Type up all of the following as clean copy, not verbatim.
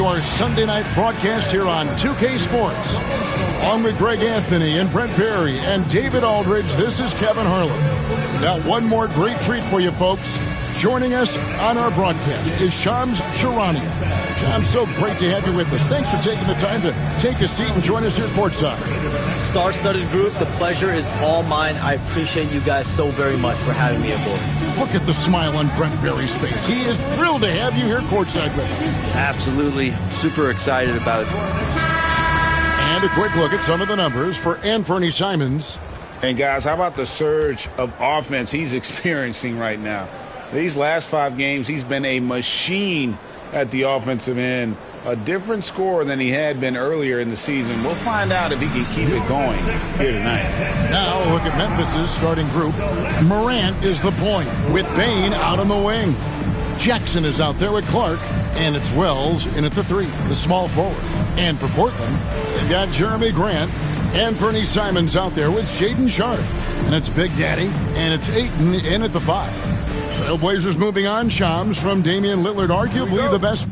Our Sunday night broadcast here on 2K Sports. On with Greg Anthony and Brent Berry and David Aldridge, this is Kevin Harlan. Now, one more great treat for you folks. Joining us on our broadcast is Shams Charania. Shams, so great to have you with us. Thanks for taking the time to take a seat and join us here courtside. Star-studded group, the pleasure is all mine. I appreciate you guys so very much for having me aboard. Look at the smile on Brent Berry's face. He is thrilled to have you here courtside with us. Absolutely. Super excited about it. And a quick look at some of the numbers for Anthony Simons. And guys, how about the surge of offense he's experiencing right now? These last 5 games, he's been a machine at the offensive end. A different scorer than he had been earlier in the season. We'll find out if he can keep it going here tonight. Now look at Memphis's starting group. Morant is the point with Bain out on the wing. Jackson is out there with Clark, and it's Wells in at the 3, the small forward. And for Portland, they've got Jeremy Grant. Anthony Simons out there with Shaedon Sharpe. And it's Big Daddy, and it's Ayton in at the 5. Trailblazers moving on. Shams from Damian Lillard, arguably the best.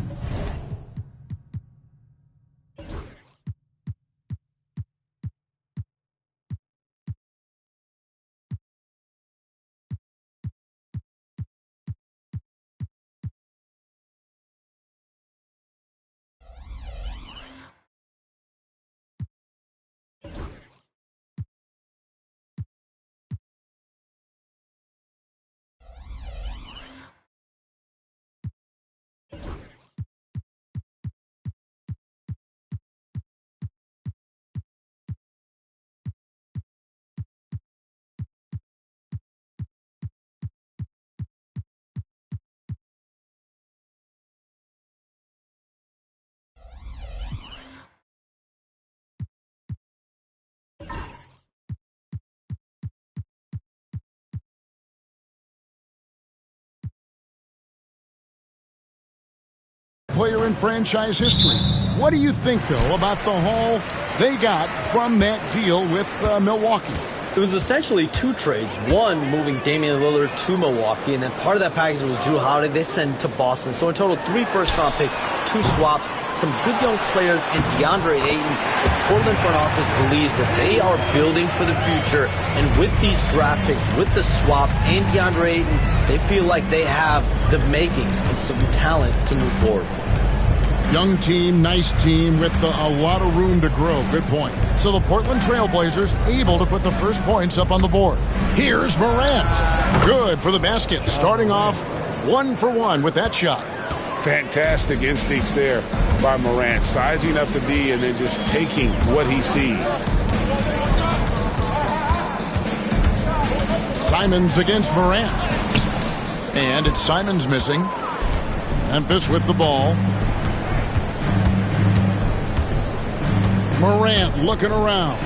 Player in franchise history. What do you think, though, about the haul they got from that deal with Milwaukee? It was essentially 2 trades. One, moving Damian Lillard to Milwaukee, and then part of that package was Drew Holiday. They sent to Boston. So in total, 3 first-round picks, 2 swaps, some good young players, and DeAndre Ayton. The Portland front office believes that they are building for the future, and with these draft picks, with the swaps, and DeAndre Ayton, they feel like they have the makings of some talent to move forward. Young team, nice team with a lot of room to grow. Good point. So the Portland Trailblazers able to put the first points up on the board. Here's Morant. Good for the basket. Starting off 1 for 1 with that shot. Fantastic instincts there by Morant. Sizing up the D and then just taking what he sees. Simons against Morant. And it's Simons missing. Memphis with the ball. Morant looking around.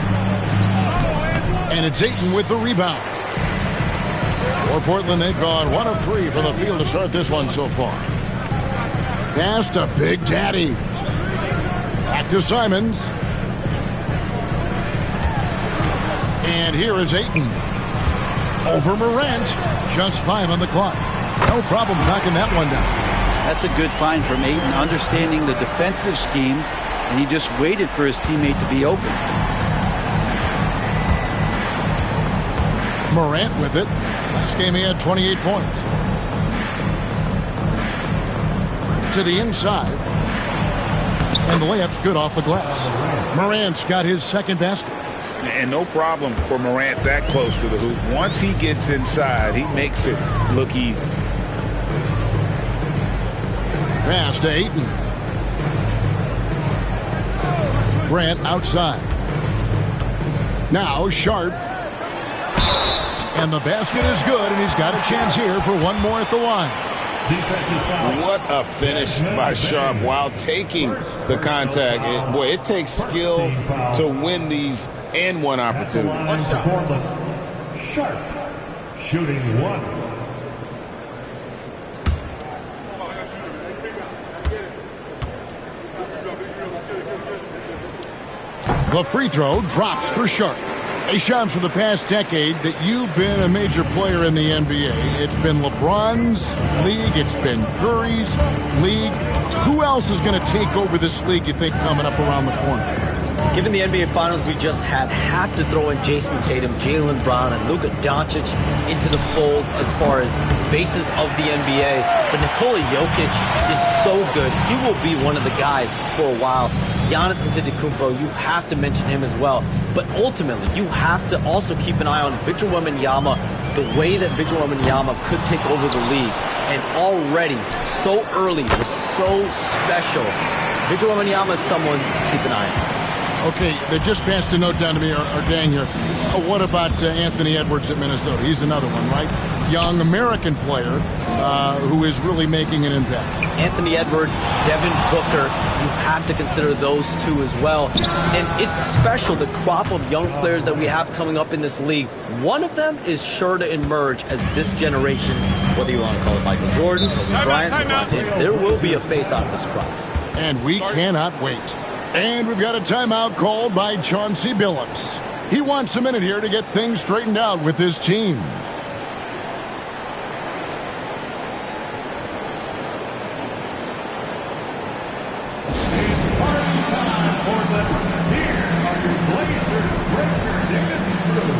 And it's Ayton with the rebound. For Portland, they've gone 1 of 3 from the field to start this one so far. Pass to Big Daddy. Back to Simons. And here is Ayton. Over Morant. Just 5 on the clock. No problem knocking that one down. That's a good find from Ayton, understanding the defensive scheme, and he just waited for his teammate to be open. Morant with it. Last game he had 28 points. To the inside. And the layup's good off the glass. Morant's got his second basket. And no problem for Morant that close to the hoop. Once he gets inside, he makes it look easy. Pass to Ayton. Grant outside. Now Sharpe. And the basket is good, and he's got a chance here for one more at the line. What a finish by Sharpe while taking the contact. It takes skill to win these and one opportunities. Sharpe shooting 1. The free throw drops for Sharpe. Hey, Shams, for the past decade that you've been a major player in the NBA, it's been LeBron's league, it's been Curry's league. Who else is going to take over this league, you think, coming up around the corner? Given the NBA Finals we just had, have to throw in Jason Tatum, Jaylen Brown, and Luka Doncic into the fold as far as faces of the NBA. But Nikola Jokic is so good. He will be one of the guys for a while. Giannis Antetokounmpo, you have to mention him as well. But ultimately, you have to also keep an eye on Victor Wembanyama, the way that Victor Wembanyama could take over the league. And already, so early, was so special. Victor Wembanyama is someone to keep an eye on. Okay, they just passed a note down to me, our gang here. What about Anthony Edwards at Minnesota? He's another one, right? Young American player who is really making an impact. Anthony Edwards, Devin Booker, you have to consider those two as well. And it's special, the crop of young players that we have coming up in this league. One of them is sure to emerge as this generation's, whether you want to call it Michael Jordan, Kobe Bryant, LeBron James, there will be a face out of this crop. And we cannot wait. And we've got a timeout called by Chauncey Billups. He wants a minute here to get things straightened out with his team. It's party time for the Here are your Blazers Breaker Dignity Crew.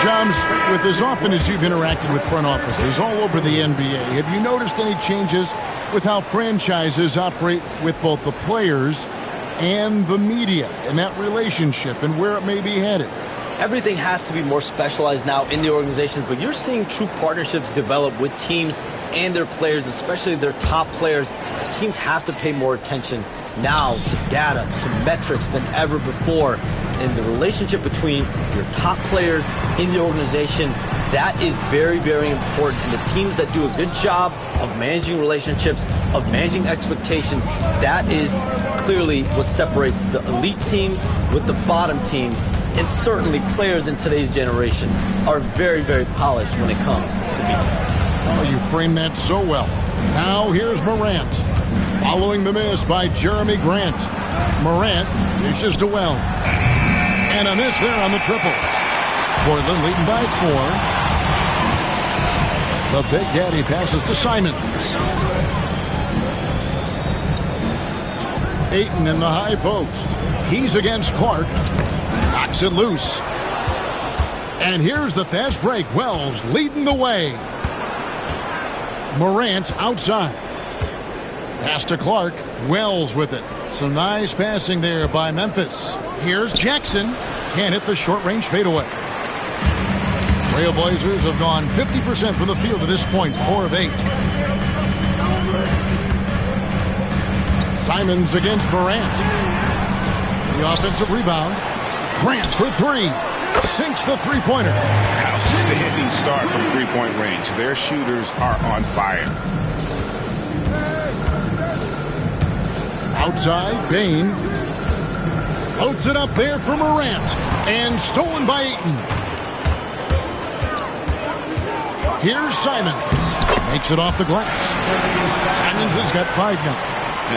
Shams, with as often as you've interacted with front offices all over the NBA, have you noticed any changes with how franchises operate with both the players and the media and that relationship and where it may be headed? Everything has to be more specialized now in the organizations, but you're seeing true partnerships develop with teams and their players, especially their top players. Teams have to pay more attention now to data, to metrics than ever before. And the relationship between your top players in the organization, that is very, very important. And the teams that do a good job of managing relationships, of managing expectations, that is clearly what separates the elite teams with the bottom teams. And certainly players in today's generation are very, very polished when it comes to the media. Oh, you framed that so well. Now here's Morant. Following the miss by Jeremy Grant. Morant dishes to well. And a miss there on the triple. Portland leading by 4. The Big Daddy passes to Simons. Ayton in the high post. He's against Clark. Knocks it loose. And here's the fast break. Wells leading the way. Morant outside. Pass to Clark. Wells with it. Some nice passing there by Memphis. Here's Jackson. Can't hit the short-range fadeaway. Trailblazers have gone 50% from the field to this point, 4 of 8. Simons against Morant. The offensive rebound. Grant for 3. Sinks the three-pointer. Outstanding start from three-point range. Their shooters are on fire. Outside, Bain. Loads it up there for Morant. And stolen by Ayton. Here's Simons. Makes it off the glass. Simons has got 5 now.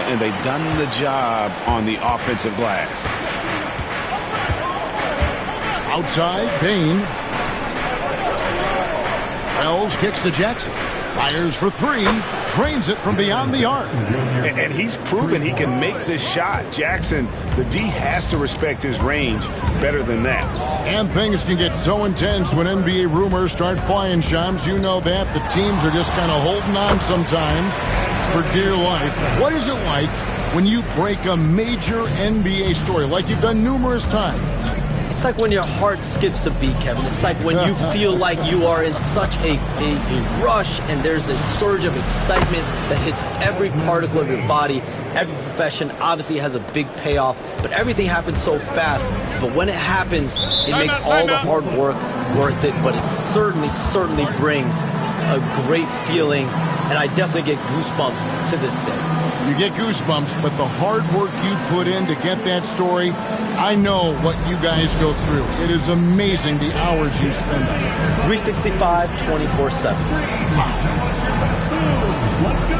And they've done the job on the offensive glass. Outside, Bain. Wells kicks to Jackson. Fires for three. Drains it from beyond the arc. And he's proven he can make this shot. Jackson, the D has to respect his range better than that. And things can get so intense when NBA rumors start flying, Shams. You know that. The teams are just kind of holding on sometimes for dear life. What is it like when you break a major NBA story like you've done numerous times? It's like when your heart skips a beat, Kevin. It's like when you feel like you are in such a rush and there's a surge of excitement that hits every particle of your body. Every profession obviously has a big payoff, but everything happens so fast. But when it happens, it makes all the hard work worth it. But it certainly brings a great feeling, and I definitely get goosebumps to this day. You get goosebumps, but the hard work you put in to get that story, I know what you guys go through. It is amazing the hours you spend on it. 365, 24/7. Let's go.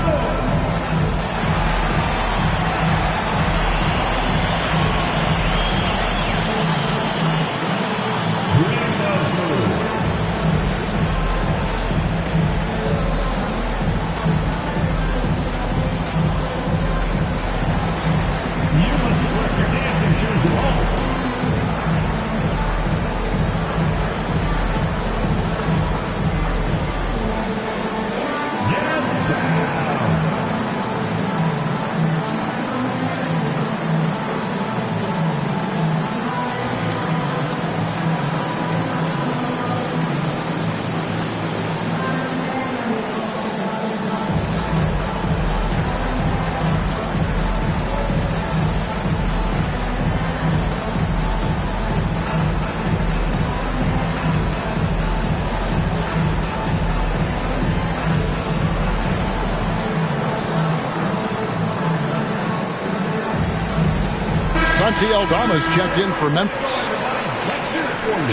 Santi Aldama's checked in for Memphis.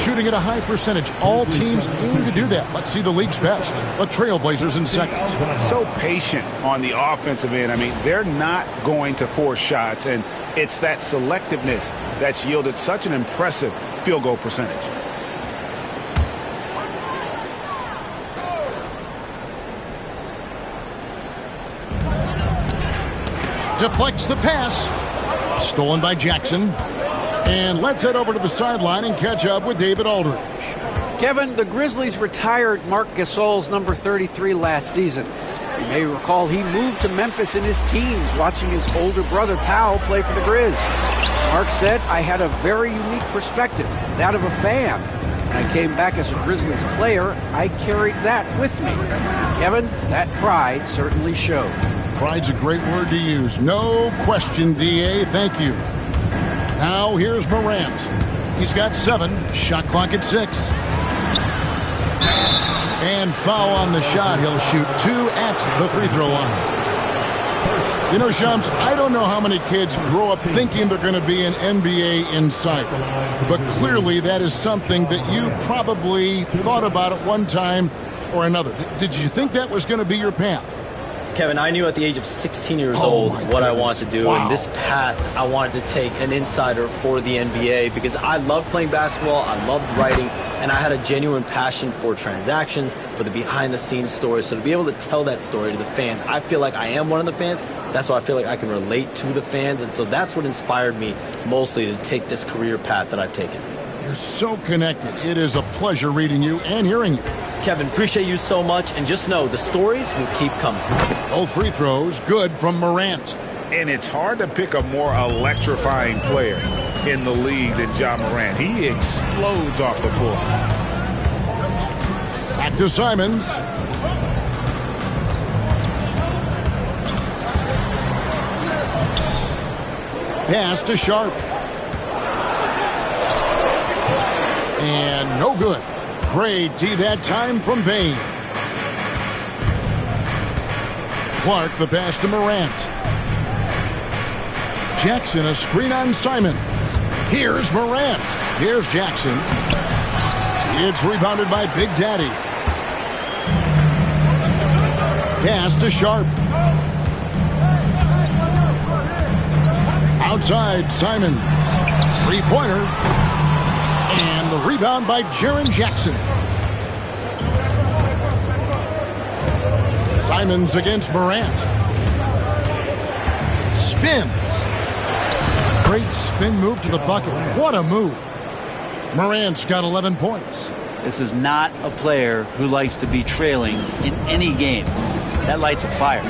Shooting at a high percentage. All teams aim to do that. Let's see the league's best. The Trailblazers in second. So patient on the offensive end. I mean, they're not going to force shots, and it's that selectiveness that's yielded such an impressive field goal percentage. Deflects the pass. Stolen by Jackson. And let's head over to the sideline and catch up with David Aldridge. Kevin, the Grizzlies retired Marc Gasol's number 33 last season. You may recall he moved to Memphis in his teens, watching his older brother Powell play for the Grizz. Marc said, "I had a very unique perspective, that of a fan. When I came back as a Grizzlies player, I carried that with me." Kevin, that pride certainly showed. Pride's a great word to use. No question, D.A. Thank you. Now here's Morant. He's got 7. Shot clock at 6. And foul on the shot. He'll shoot 2 at the free throw line. You know, Shams, I don't know how many kids grow up thinking they're going to be an NBA insider. But clearly that is something that you probably thought about at one time or another. Did you think that was going to be your path? Kevin, I knew at the age of 16 years old what I wanted to do, and this path I wanted to take an insider for the NBA because I loved playing basketball, I loved writing, and I had a genuine passion for transactions, for the behind-the-scenes stories. So to be able to tell that story to the fans, I feel like I am one of the fans. That's why I feel like I can relate to the fans, and so that's what inspired me mostly to take this career path that I've taken. You're so connected. It is a pleasure reading you and hearing you. Kevin, appreciate you so much, and just know the stories will keep coming. Both free throws good from Morant. And it's hard to pick a more electrifying player in the league than Ja Morant. He explodes off the floor. Back to Simons. Pass to Sharp. And no good. Great D that time from Bain. Clark the pass to Morant. Jackson a screen on Simons. Here's Morant. Here's Jackson. It's rebounded by Big Daddy. Pass to Sharp. Outside Simons. Three-pointer. And the rebound by Jaren Jackson. Simons against Morant. Spins. Great spin move to the bucket. What a move. Morant's got 11 points. This is not a player who likes to be trailing in any game. That lights a fire.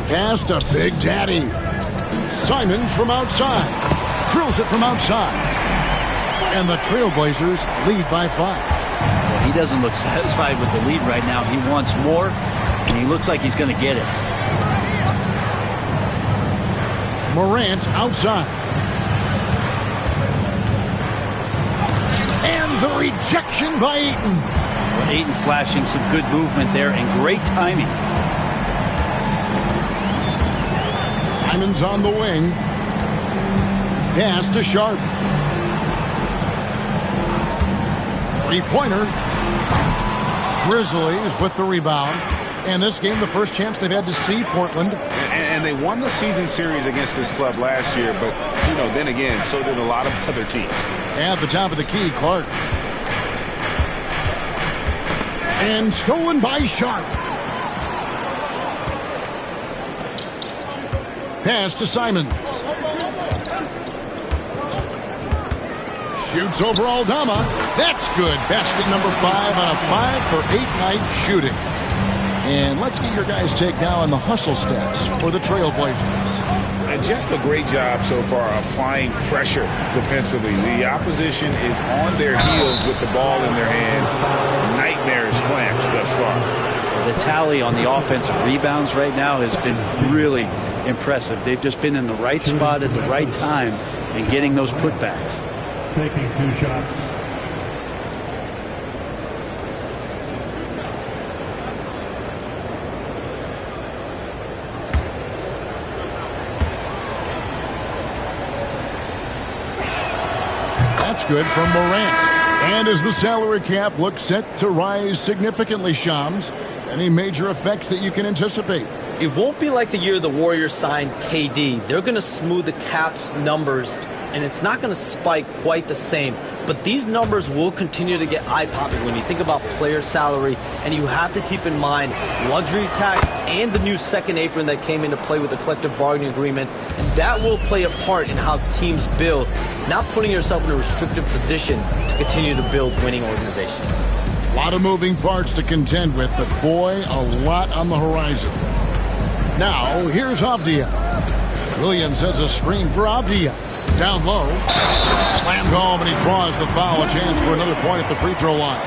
Pass to Big Daddy. Simons from outside. Drills it from outside. And the Trailblazers lead by 5. Well, he doesn't look satisfied with the lead right now. He wants more, and he looks like he's going to get it. Morant outside. And the rejection by Ayton. Well, Ayton flashing some good movement there and great timing. Simons on the wing. Pass to Sharp. Three-pointer. Grizzlies with the rebound. And this game, the first chance they've had to see Portland. And they won the season series against this club last year, but, you know, then again, so did a lot of other teams. At the top of the key, Clark. And stolen by Sharp. Pass to Simons. Shoots over Aldama. That's good. Basket number 5 on a 5-for-8 night shooting. And let's get your guys' take now on the hustle stats for the Trailblazers. And just a great job so far applying pressure defensively. The opposition is on their heels with the ball in their hand. Nightmares clamps thus far. The tally on the offensive rebounds right now has been really impressive. They've just been in the right spot at the right time and getting those putbacks. Taking 2 shots. That's good from Morant. And as the salary cap looks set to rise significantly, Shams, any major effects that you can anticipate? It won't be like the year the Warriors signed KD. They're going to smooth the cap's numbers, and it's not going to spike quite the same. But these numbers will continue to get eye-popping when you think about player salary, and you have to keep in mind luxury tax and the new second apron that came into play with the collective bargaining agreement. And that will play a part in how teams build, not putting yourself in a restrictive position to continue to build winning organizations. A lot of moving parts to contend with, but boy, a lot on the horizon. Now, here's Avdia. Williams has a screen for Avdia. Down low. Slammed home, and he draws the foul. A chance for another point at the free throw line.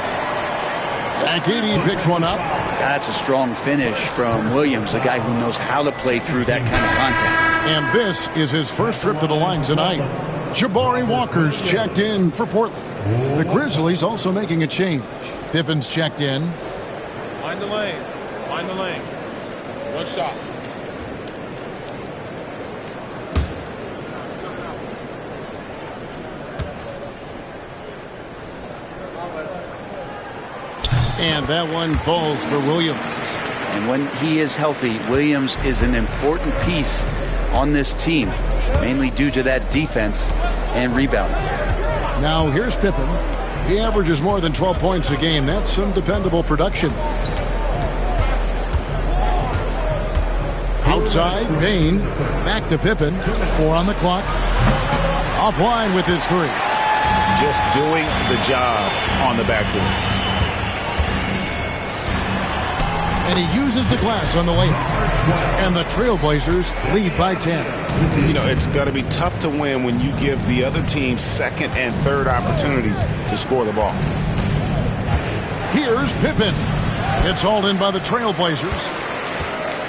KD picks one up. That's a strong finish from Williams, a guy who knows how to play through that kind of contact. And this is his first trip to the line tonight. Jabari Walker's checked in for Portland. The Grizzlies also making a change. Pippen's checked in. Find the lanes. Find the lanes. One shot. And that one falls for Williams. And when he is healthy, Williams is an important piece on this team, mainly due to that defense and rebounding. Now here's Pippen. He averages more than 12 points a game. That's some dependable production. Outside, Payne. Back to Pippen. 4 on the clock. Offline with his 3. Just doing the job on the backboard. And he uses the glass on the layup. And the Trailblazers lead by 10. You know, it's going to be tough to win when you give the other team second and third opportunities to score the ball. Here's Pippen. It's hauled in by the Trailblazers.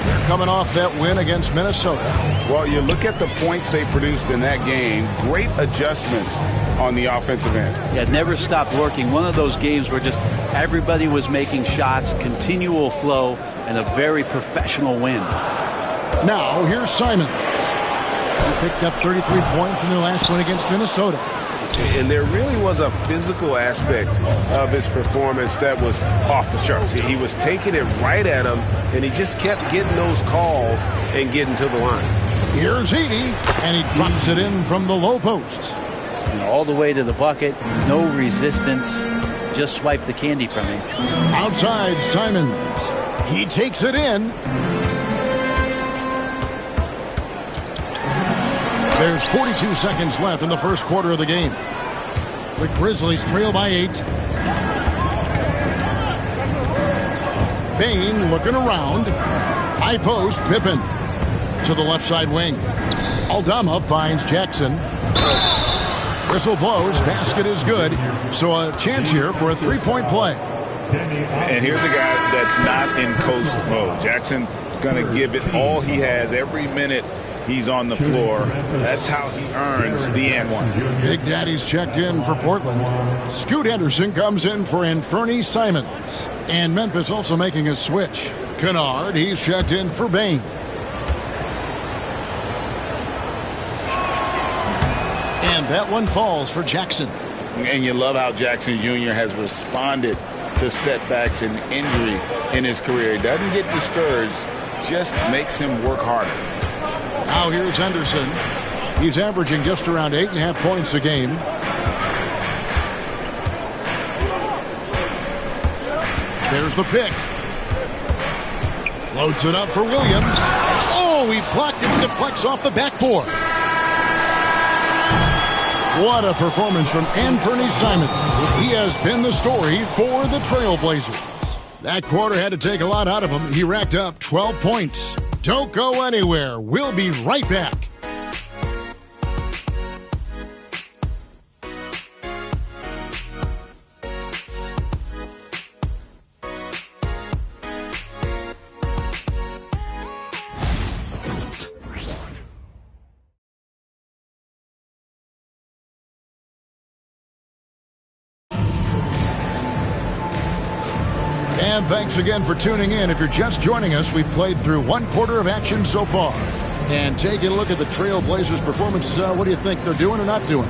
They're coming off that win against Minnesota. Well, you look at the points they produced in that game. Great adjustments on the offensive end. Yeah, it never stopped working. One of those games where just everybody was making shots, continual flow, and a very professional win. Now, here's Simons. He picked up 33 points in their last win against Minnesota. And there really was a physical aspect of his performance that was off the charts. He was taking it right at him, and he just kept getting those calls and getting to the line. Here's Edey, and he drops it in from the low post. All the way to the bucket, no resistance, just swipe the candy from him. Outside, Simons. He takes it in. There's 42 seconds left in the first quarter of the game. The Grizzlies trail by 8. Bain looking around. High post, Pippen to the left side wing. Aldama finds Jackson. Whistle blows, basket is good. So a chance here for a three-point play. And here's a guy that's not in coast mode. Jackson's going to give it all he has every minute he's on the floor. That's how he earns the and one. Big Daddy's checked in for Portland. Scoot Henderson comes in for Anthony Simons. And Memphis also making a switch. Kennard, he's checked in for Bain. And that one falls for Jackson. And you love how Jackson Jr. has responded to setbacks and injury in his career. He doesn't get discouraged, just makes him work harder. Now here's Henderson. He's averaging just around 8.5 points a game. There's the pick. Floats it up for Williams. Oh, he blocked it and deflects off the backboard. What a performance from Anthony Simons. He has been the story for the Trailblazers. That quarter had to take a lot out of him. He racked up 12 points. Don't go anywhere. We'll be right back. And thanks again for tuning in. If you're just joining us, we've played through one quarter of action so far. And taking a look at the Trailblazers' performance, what do you think they're doing or not doing?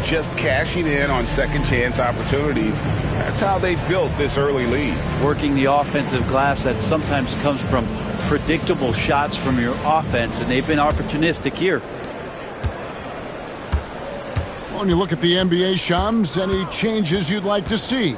Just cashing in on second chance opportunities. That's how they built this early lead. Working the offensive glass that sometimes comes from predictable shots from your offense, and they've been opportunistic here. When you look at the NBA, Shams, any changes you'd like to see?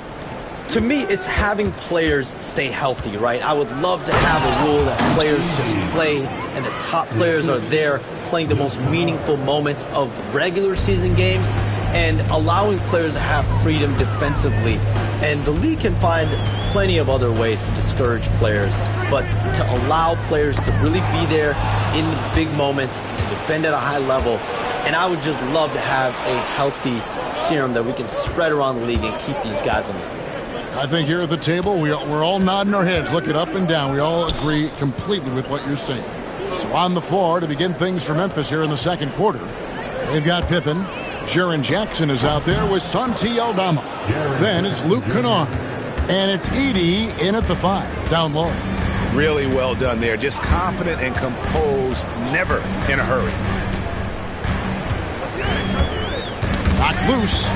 To me, it's having players stay healthy, right? I would love to have a rule that players just play and the top players are there playing the most meaningful moments of regular season games and allowing players to have freedom defensively. And the league can find plenty of other ways to discourage players, but to allow players to really be there in the big moments, to defend at a high level. And I would just love to have a healthy serum that we can spread around the league and keep these guys on the floor. I think here at the table, we're all nodding our heads, looking up and down. We all agree completely with what you're saying. So on the floor to begin things for Memphis here in the second quarter, they've got Pippen. Jaren Jackson is out there with Santi Aldama. Then it's Luke Kennard. And it's Edey in at the 5, down low. Really well done there. Just confident and composed, never in a hurry. Knocked loose.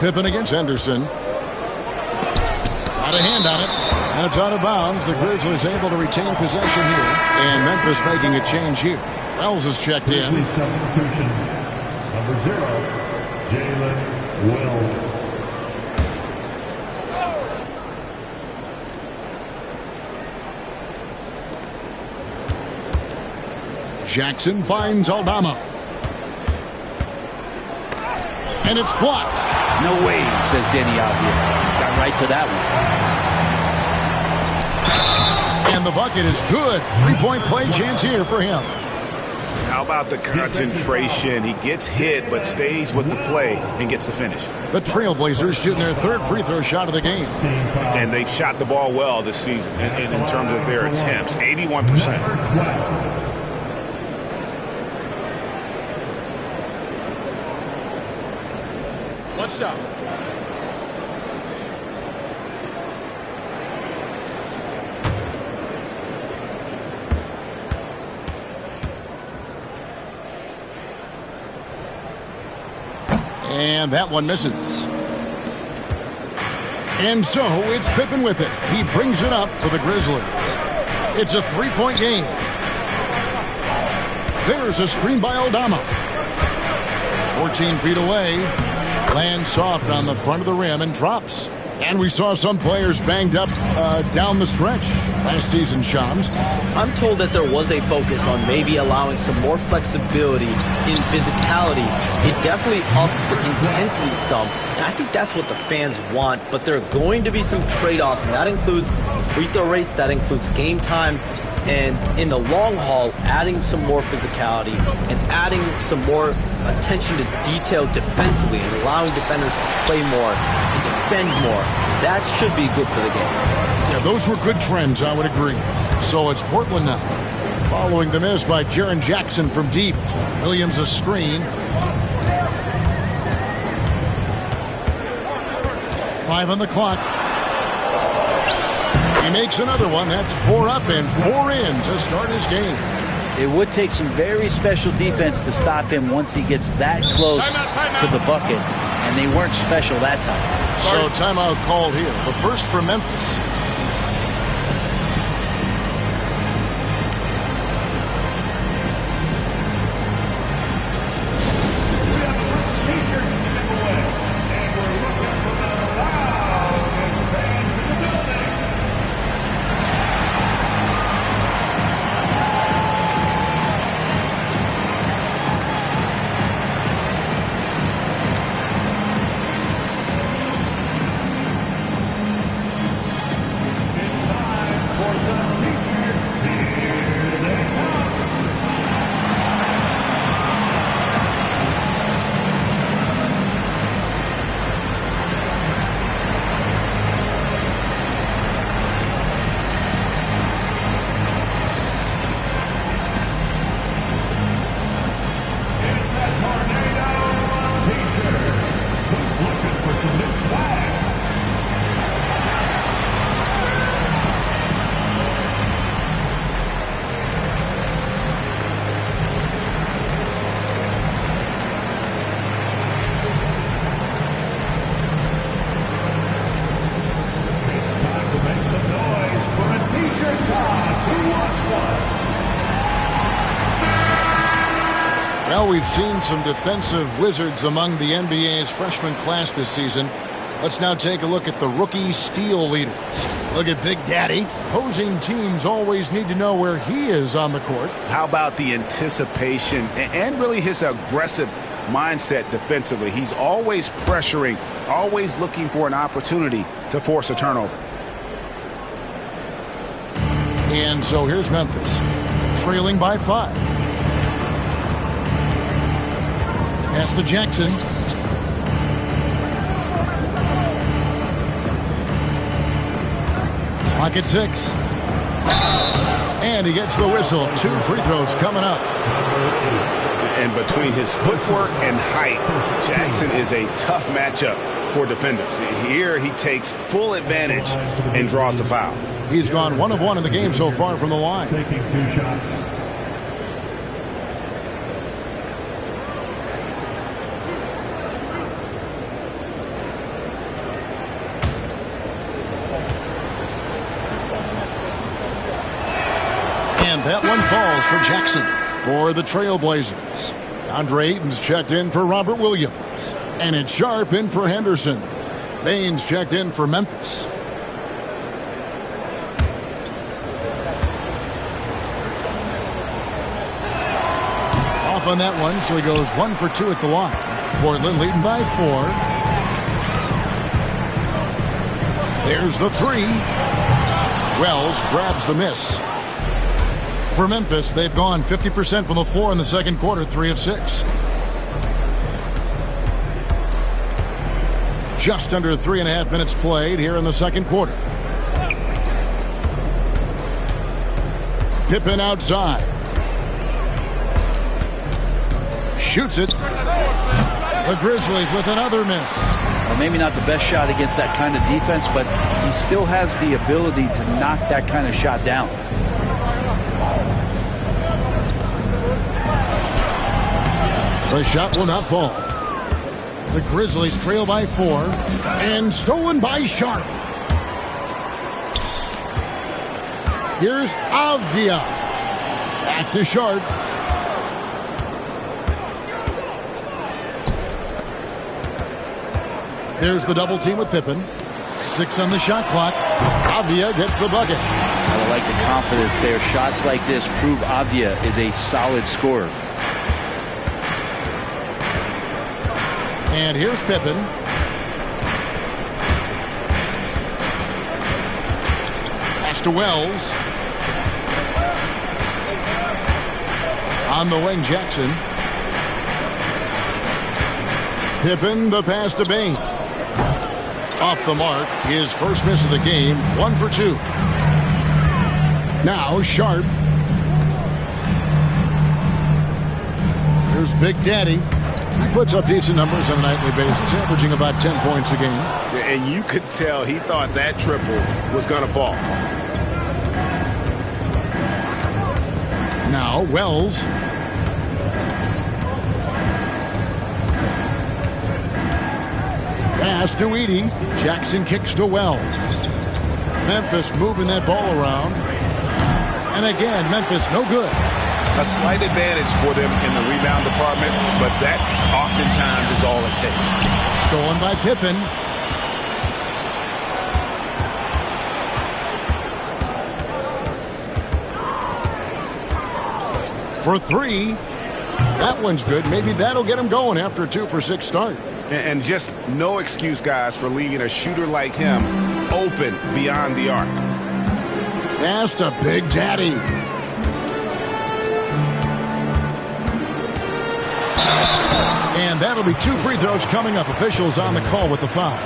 Pippen against Henderson. Got a hand on it, and it's out of bounds. The Grizzlies able to retain possession here, and Memphis making a change here. Wells is checked in. Substitution. Number 0, Jalen Wells. Jackson finds Aldama. And it's blocked. No way, says Denny Avdia. Got right to that one. And the bucket is good. Three-point play chance here for him. How about the concentration? He gets hit, but stays with the play and gets the finish. The Trailblazers shooting their third free throw shot of the game. And they've shot the ball well this season in terms of their attempts. 81%. What's up? And that one misses. And so it's Pippen with it. He brings it up for the Grizzlies. It's a three-point game. There's a screen by Aldama. 14 feet away. Lands soft on the front of the rim and drops. And we saw some players banged up down the stretch last season, Shams. I'm told that there was a focus on maybe allowing some more flexibility in physicality. It definitely upped the intensity some, and I think that's what the fans want. But there are going to be some trade-offs, and that includes the free throw rates, that includes game time, and in the long haul, adding some more physicality and adding some more attention to detail defensively and allowing defenders to play more and defend more. That should be good for the game. Yeah, those were good trends, I would agree. So it's Portland now. Following the miss by Jaren Jackson from deep. Williams a screen. 5 on the clock. He makes another one. That's 4 up and 4 in to start his game. It would take some very special defense to stop him once he gets that close to the bucket, and they weren't special that time. So timeout called here. The first for Memphis. Well, we've seen some defensive wizards among the NBA's freshman class this season. Let's now take a look at the rookie steal leaders. Look at Big Daddy. Opposing teams always need to know where he is on the court. How about the anticipation and really his aggressive mindset defensively? He's always pressuring, always looking for an opportunity to force a turnover. And so here's Memphis, trailing by 5. Pass to Jackson. Clock at 6. And he gets the whistle. 2 free throws coming up. And between his footwork and height, Jackson is a tough matchup for defenders. Here he takes full advantage and draws the foul. He's gone 1 of 1 in the game so far from the line. Taking 2 shots. And that one falls for Jackson for the Trailblazers. Andre Ayton's checked in for Robert Williams. And it's Sharp in for Henderson. Baines checked in for Memphis. Off on that one, so he goes 1 for 2 at the line. Portland leading by 4. There's the 3. Wells grabs the miss. For Memphis, they've gone 50% from the floor in the second quarter, 3 of 6. Just under 3.5 minutes played here in the second quarter. Pippen outside. Shoots it. The Grizzlies with another miss. Well, maybe not the best shot against that kind of defense, but he still has the ability to knock that kind of shot down. The shot will not fall. The Grizzlies trail by 4 and stolen by Sharp. Here's Avdia. Back to Sharp. There's the double team with Pippen. 6 on the shot clock. Avdia gets the bucket. I like the confidence there. Shots like this prove Avdia is a solid scorer. And here's Pippen. Pass to Wells. On the wing, Jackson. Pippen, the pass to Bain. Off the mark, his first miss of the game, 1 for 2. Now Sharp. Here's Big Daddy. He puts up decent numbers on a nightly basis, averaging about 10 points a game. And you could tell he thought that triple was going to fall. Now Wells. Pass to Edey. Jackson kicks to Wells. Memphis moving that ball around. And again, Memphis no good. A slight advantage for them in the rebound department, but that oftentimes is all it takes. Stolen by Pippen. For 3. That one's good. Maybe that'll get him going after a 2 for 6 start. And just no excuse, guys, for leaving a shooter like him open beyond the arc. Pass to Big Daddy. And that'll be 2 free throws coming up. Officials on the call with the foul.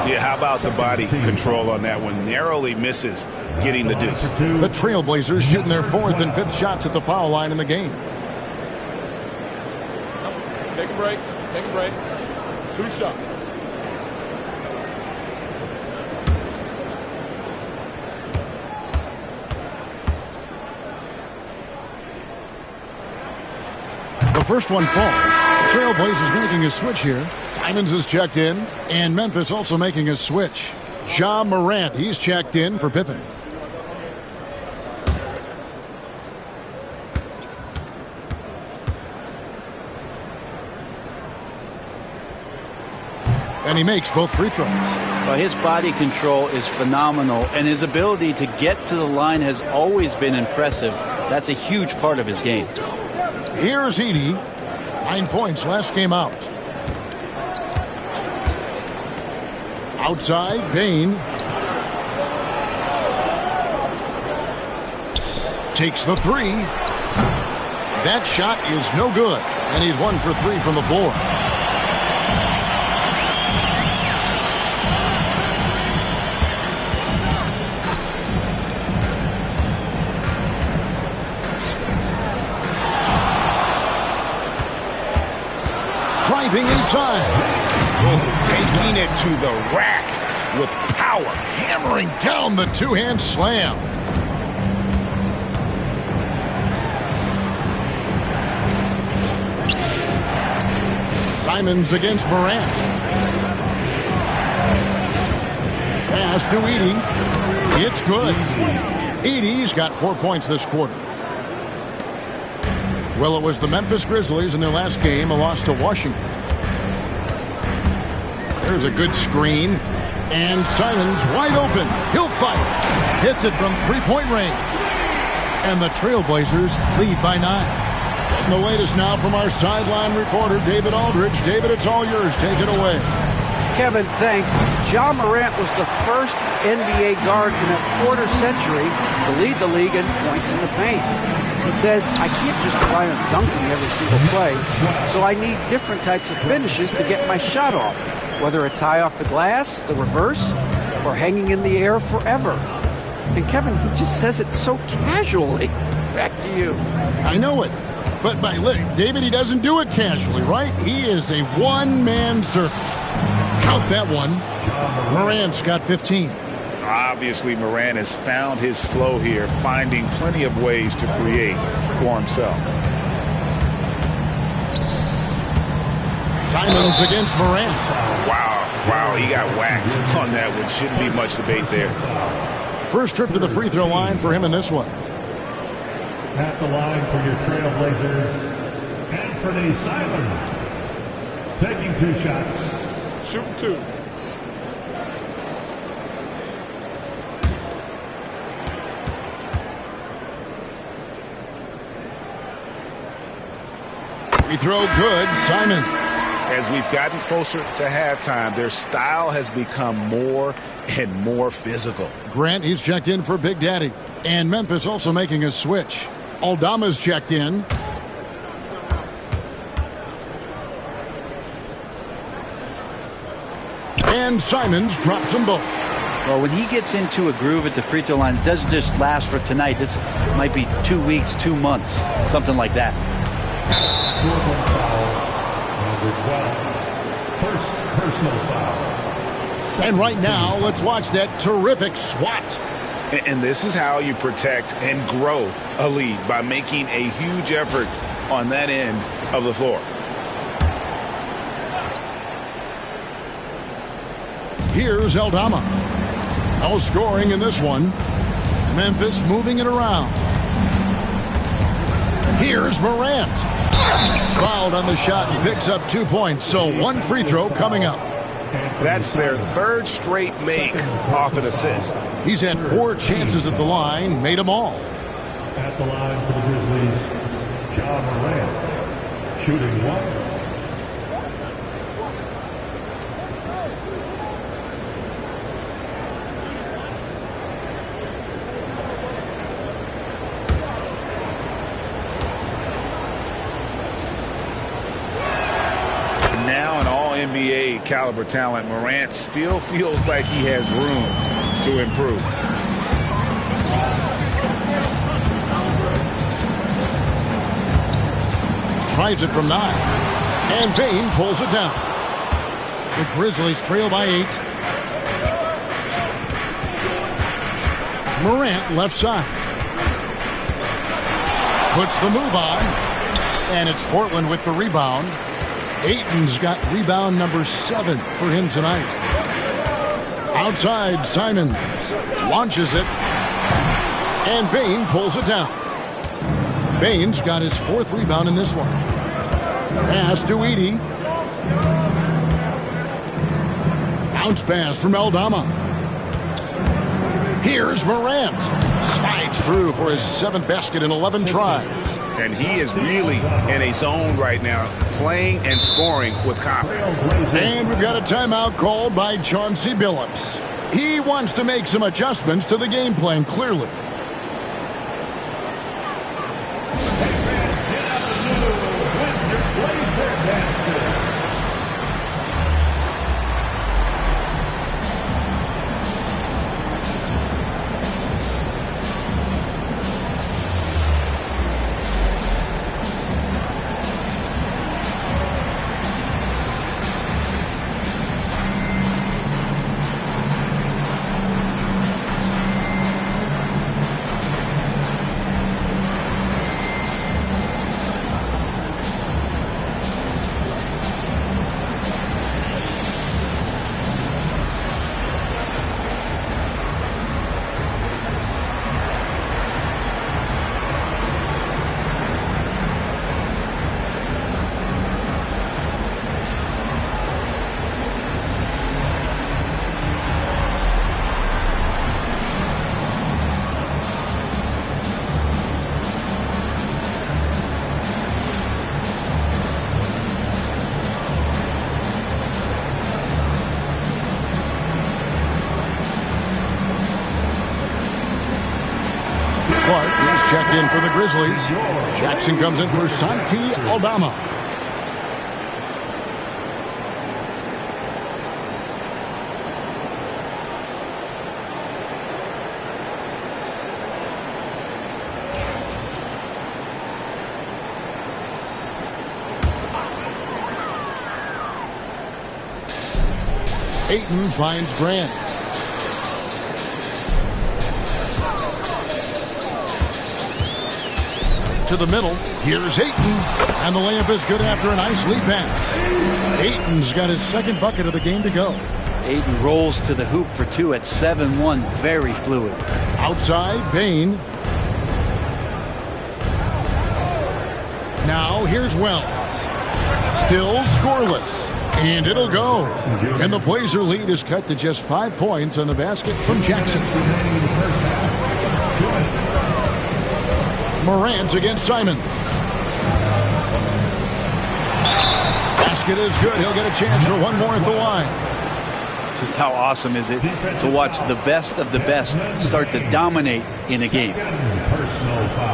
Yeah, how about the body control on that one? Narrowly misses getting the deuce. The Trailblazers shooting their 4th and 5th shots at the foul line in the game. Take a break. Take a break. 2 shots. The first one falls. The Trailblazers making a switch here. Simons is checked in, and Memphis also making a switch. Ja Morant, he's checked in for Pippen. And he makes both free throws. Well, his body control is phenomenal, and his ability to get to the line has always been impressive. That's a huge part of his game. Here's Edey. 9 points last game out. Outside, Bain. Takes the 3. That shot is no good. And he's 1 for 3 from the floor. Driving inside. Taking it to the rack with power. Hammering down the 2-hand slam. Simons against Morant. Pass to Edey. It's good. Edey's got 4 points this quarter. Well, it was the Memphis Grizzlies in their last game, a loss to Washington. There's a good screen. And Simons wide open. He'll fire. Hits it from 3-point range. And the Trailblazers lead by 9. Getting the latest now from our sideline reporter, David Aldridge. David, it's all yours. Take it away. Kevin, thanks. Ja Morant was the first NBA guard in a quarter century to lead the league in points in the paint. He says, I can't just rely on dunking every single play, so I need different types of finishes to get my shot off, whether it's high off the glass, the reverse, or hanging in the air forever. And Kevin, he just says it so casually. Back to you. I know it. But David, he doesn't do it casually, right? He is a one-man circus. Count that one. Morant's got 15. Obviously, Morant has found his flow here, finding plenty of ways to create for himself. Simons against Morant. Wow, he got whacked on that one. Shouldn't be much debate there. First trip to the free throw line for him in this one. At the line for your Trailblazers, Anthony Simons, taking 2 shots. Shooting 2. free throw good. Simon. As we've gotten closer to halftime, their style has become more and more physical. Grant, he's checked in for Big Daddy. And Memphis also making a switch. Aldama's checked in. And Simons drops them both. Well, when he gets into a groove at the free throw line, it doesn't just last for tonight. This might be 2 weeks, 2 months, something like that. First personal foul. And right now, let's watch that terrific swat. And this is how you protect and grow a lead, by making a huge effort on that end of the floor. Here's Aldama. No scoring in this one. Memphis moving it around. Here's Morant. Fouled on the shot and picks up 2 points, so 1 free throw coming up. That's their third straight make off an assist. He's had 4 chances at the line, made them all. At the line for the Grizzlies, John Morant, shooting 1. NBA caliber talent, Morant still feels like he has room to improve. Tries it from 9. And Bane pulls it down. The Grizzlies trail by 8. Morant left side. Puts the move on. And it's Portland with the rebound. Ayton's got rebound number 7 for him tonight. Outside, Simons launches it. And Bane pulls it down. Bane's got his 4th rebound in this one. Pass to Edey. Bounce pass from Aldama. Here's Morant. Slides through for his 7th basket in 11 tries. And he is really in a zone right now, playing and scoring with confidence. And we've got a timeout called by Chauncey Billups. He wants to make some adjustments to the game plan, clearly. Clark is checked in for the Grizzlies. Jackson comes in for Santi Aldama. Ayton finds Grant. To the middle. Here's Ayton. And the layup is good after a nice lead pass. Ayton's got his 2nd bucket of the game to go. Ayton rolls to the hoop for 2 at 7-1. Very fluid. Outside, Bane. Now here's Wells. Still scoreless. And it'll go. And the Blazer lead is cut to just 5 points on the basket from Jackson. Morant against Simon. basket is good. He'll get a chance for one more at the line. Just how awesome is it to watch the best of the best start to dominate in a game?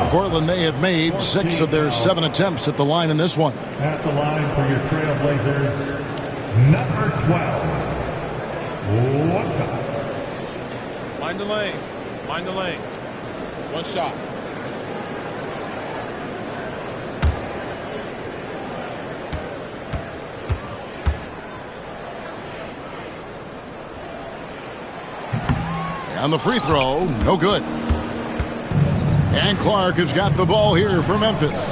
Portland, they have made 6 of their 7 attempts at the line in this one. At the line for your Trailblazers, number 12. One shot. Mind the lanes. Mind the lanes. One shot. On the free throw, no good. And Clark has got the ball here for Memphis.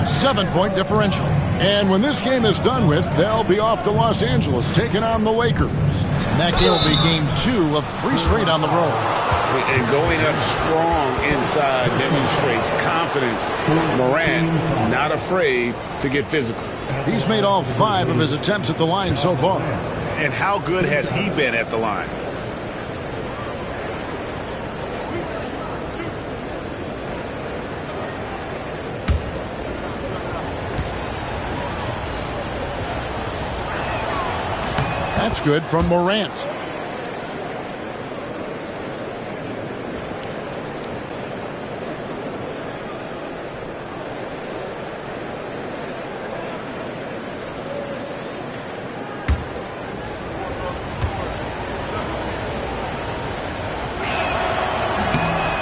7-point differential. And when this game is done with, they'll be off to Los Angeles taking on the Lakers. And that game will be game 2 of 3 straight on the road. And going up strong inside demonstrates confidence. Morant not afraid to get physical. He's made all 5 of his attempts at the line so far. And how good has he been at the line? That's good from Morant.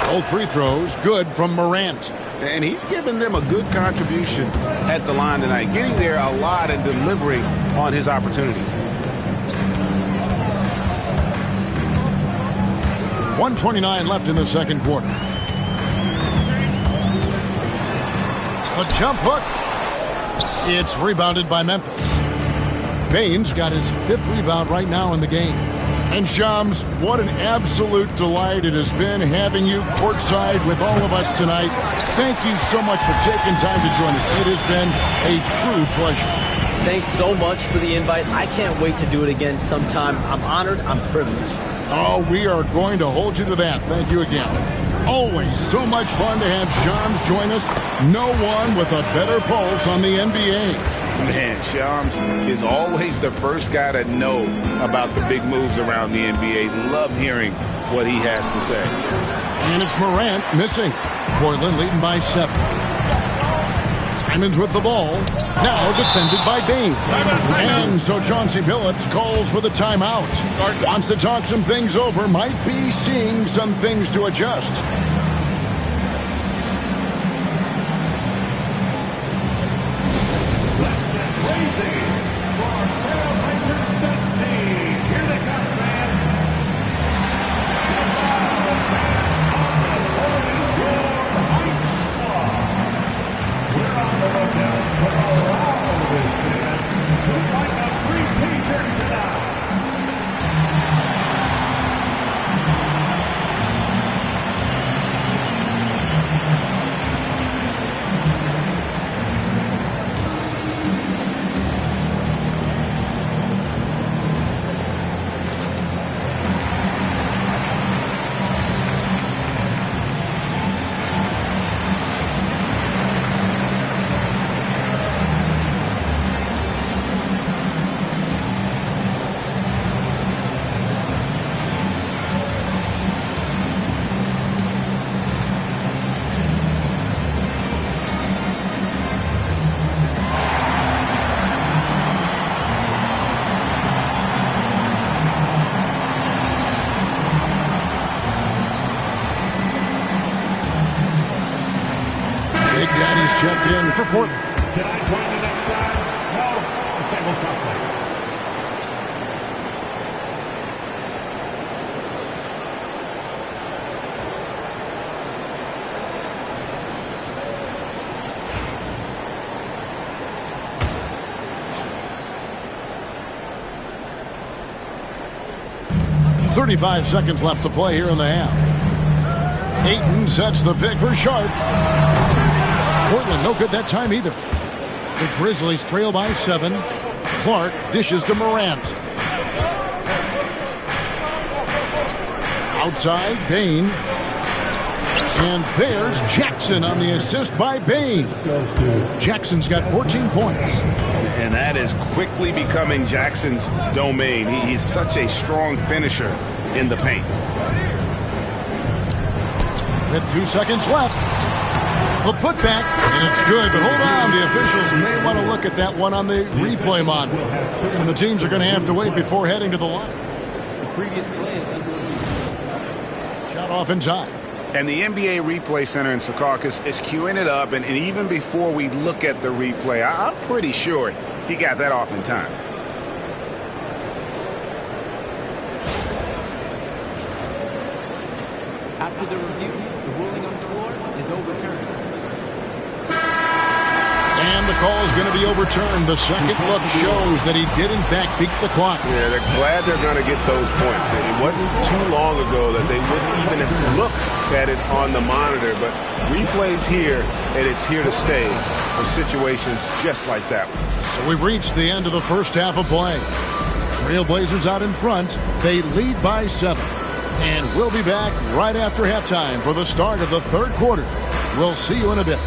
Both free throws good from Morant. And he's given them a good contribution at the line tonight, getting there a lot and delivering on his opportunities. 1:29 left in the second quarter. A jump hook. It's rebounded by Memphis. Bane's got his 5th rebound right now in the game. And Shams, what an absolute delight it has been having you courtside with all of us tonight. Thank you so much for taking time to join us. It has been a true pleasure. Thanks so much for the invite. I can't wait to do it again sometime. I'm honored. I'm privileged. Oh, we are going to hold you to that. Thank you again. Always so much fun to have Shams join us. No one with a better pulse on the NBA. Man, Shams is always the first guy to know about the big moves around the NBA. Love hearing what he has to say. And it's Morant missing. Portland leading by 7. Simons with the ball. Now defended by Bane. And so Chauncey Billups calls for the timeout. Wants to talk some things over. Might be seeing some things to adjust. Here they come, man. We're on the lookout for all of this, man. Looks like a three-teamer tonight. Big Daddy's checked in for Portland. Can I join you next time? No? Okay, we'll talk later. .35 seconds left to play here in the half. Ayton sets the pick for Sharp. Portland no good that time either. The Grizzlies trail by 7. Clark dishes to Morant. Outside, Bane. And there's Jackson on the assist by Bain. Jackson's got 14 points. And that is quickly becoming Jackson's domain. He's such a strong finisher in the paint. With 2 seconds left. The putback, and it's good, but hold on. The officials may want to look at that one on the replay monitor. And the teams are going to have to wait before heading to the line. The previous play is under. Shot off in time. And the NBA Replay Center in Secaucus is queuing it up, and even before we look at the replay, I'm pretty sure he got that off in time. After the review, the ruling on the floor is overturned. And the call is going to be overturned. The second look shows that he did, in fact, beat the clock. Yeah, they're glad they're going to get those points. And it wasn't too long ago that they wouldn't even have looked at it on the monitor. But replay's here, and it's here to stay for situations just like that one. So we've reached the end of the first half of play. Trailblazers out in front. They lead by 7. And we'll be back right after halftime for the start of the third quarter. We'll see you in a bit.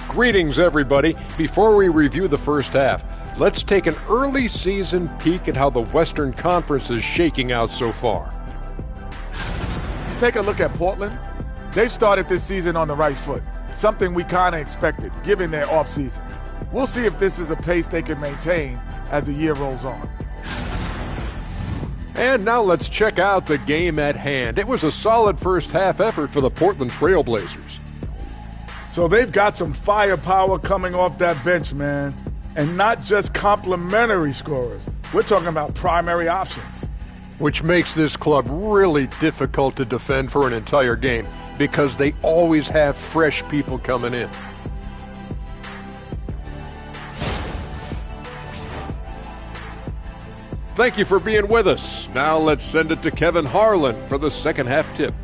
Greetings, everybody. Before we review the first half, let's take an early season peek at how the Western Conference is shaking out so far. Take a look at Portland. They've started this season on the right foot, something we kind of expected given their offseason. We'll see if this is a pace they can maintain as the year rolls on. And now let's check out the game at hand. It was a solid first half effort for the Portland Trailblazers. So they've got some firepower coming off that bench, man. And not just complimentary scorers. We're talking about primary options. Which makes this club really difficult to defend for an entire game because they always have fresh people coming in. Thank you for being with us. Now let's send it to Kevin Harlan for the second half tip.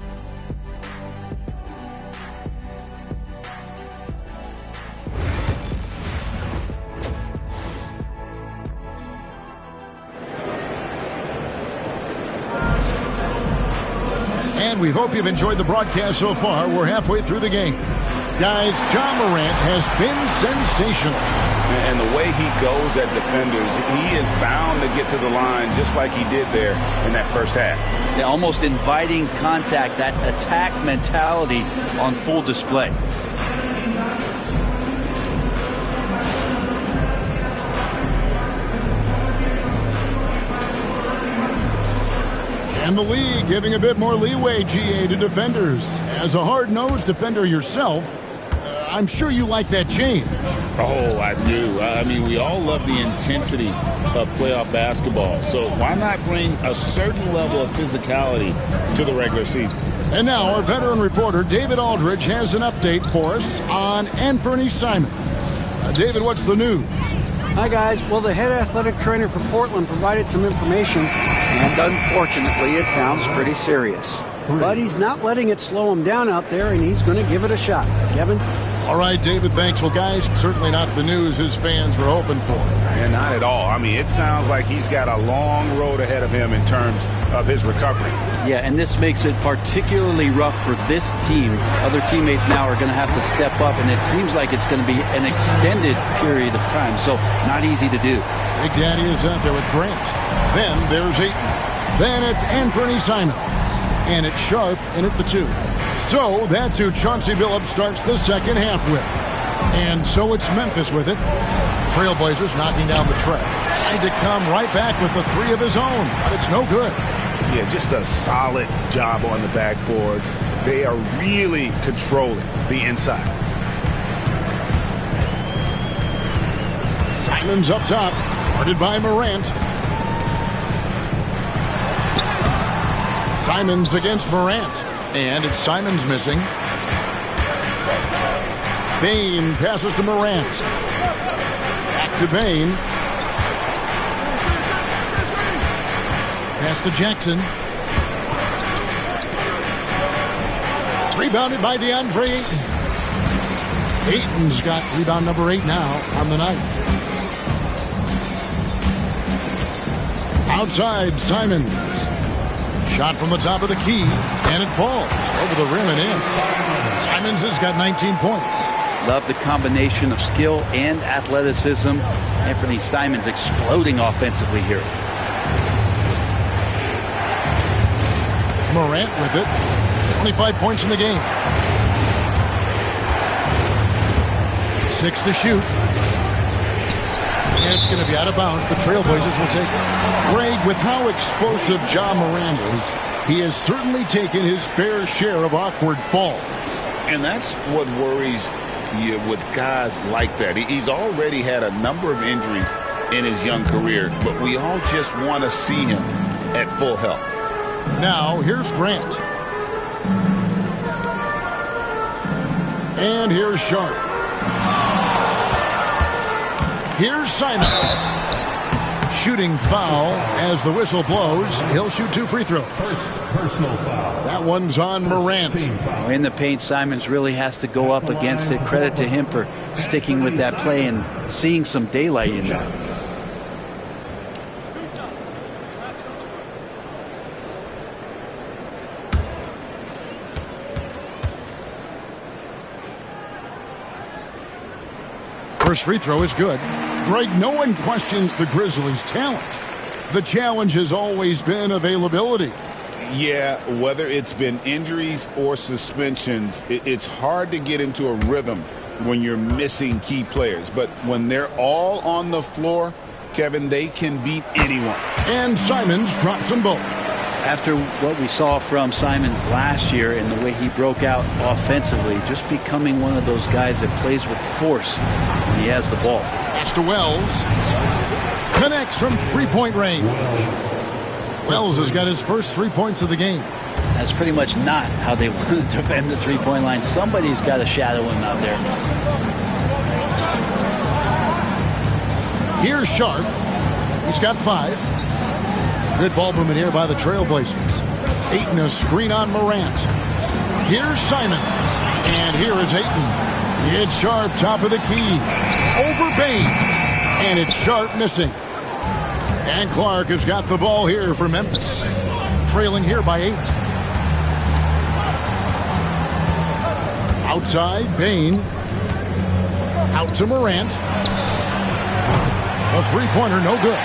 And we hope you've enjoyed the broadcast so far. We're halfway through the game. Guys, Ja Morant has been sensational. And the way he goes at defenders, he is bound to get to the line just like he did there in that first half. They're almost inviting contact, that attack mentality on full display. And the league giving a bit more leeway, GA, to defenders. As a hard-nosed defender yourself, I'm sure you like that change. Oh, I do. I mean, we all love the intensity of playoff basketball. So why not bring a certain level of physicality to the regular season? And now our veteran reporter, David Aldridge, has an update for us on Anthony Simons. David, what's the news? Hi, guys. Well, the head athletic trainer for Portland provided some information, and unfortunately, it sounds pretty serious. But he's not letting it slow him down out there, and he's going to give it a shot. Kevin? All right, David, thanks. Well, guys, certainly not the news his fans were hoping for. And not at all. I mean, it sounds like he's got a long road ahead of him in terms of his recovery. Yeah, and this makes it particularly rough for this team. Other teammates now are going to have to step up, and it seems like it's going to be an extended period of time, so not easy to do. Big Daddy is out there with Grant. Then there's Ayton. Then it's Anthony Simons. And it's Sharp in at the 2. So that's who Chauncey Billups starts the second half with. And so it's Memphis with it. Trailblazers knocking down the tray. Trying to come right back with the 3 of his own, but it's no good. Yeah, just a solid job on the backboard. They are really controlling the inside. Simons up top, guarded by Morant. Simons against Morant. And it's Simons missing. Bain passes to Morant. Back to Bain. Pass to Jackson. Rebounded by DeAndre Ayton. Ayton's got rebound number 8 now on the night. Outside, Simon. Shot from the top of the key, and it falls over the rim and in. Simons has got 19 points. Love the combination of skill and athleticism. Anthony Simons exploding offensively here. Morant with it. 25 points in the game. 6 to shoot. And it's going to be out of bounds. The Trailblazers will take it. Greg, with how explosive Ja Morant is, he has certainly taken his fair share of awkward falls. And that's what worries you with guys like that. He's already had a number of injuries in his young career, but we all just want to see him at full health. Now, here's Grant. And here's Sharp. Here's Simons. Shooting foul as the whistle blows. He'll shoot 2 free throws. Personal foul. That one's on Morant. In the paint, Simons really has to go up against it. Credit to him for sticking with that play and seeing some daylight in that. First free throw is good. Greg, no one questions the Grizzlies' talent. The challenge has always been availability. Yeah, whether it's been injuries or suspensions, it's hard to get into a rhythm when you're missing key players. But when they're all on the floor, Kevin, they can beat anyone. And Simons drops them both. After what we saw from Simons last year and the way he broke out offensively, just becoming one of those guys that plays with force when he has the ball. Pass to Wells. Connects from three-point range. Wells has got his first 3 points of the game. That's pretty much not how they want to defend the three-point line. Somebody's got to shadow him out there. Here's Sharp. He's got 5. Good ball movement here by the Trailblazers. Ayton a screen on Morant. Here's Simons. And here is Ayton. It's Sharp, top of the key. Over Bain. And it's Sharp missing. And Clark has got the ball here for Memphis. Trailing here by 8. Outside, Bain. Out to Morant. A three-pointer, no good.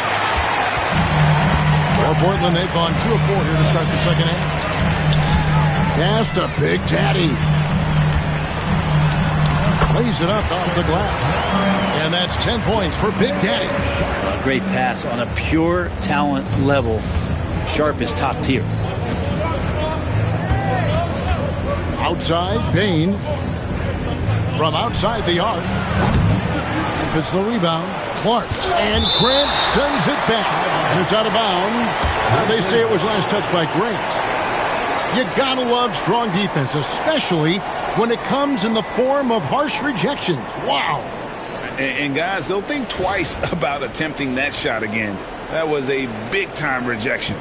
For Portland, they've gone 2 of 4 here to start the second half. Pass to Big Daddy. Lays it up off the glass. And that's 10 points for Big Daddy. A great pass on a pure talent level. Sharp is top tier. Outside, Bain. From outside the arc. It's the rebound. Clark. And Grant sends it back. And it's out of bounds. They say it was last touched by Grant. You gotta love strong defense, especially when it comes in the form of harsh rejections. Wow. And guys, they'll think twice about attempting that shot again. That was a big-time rejection.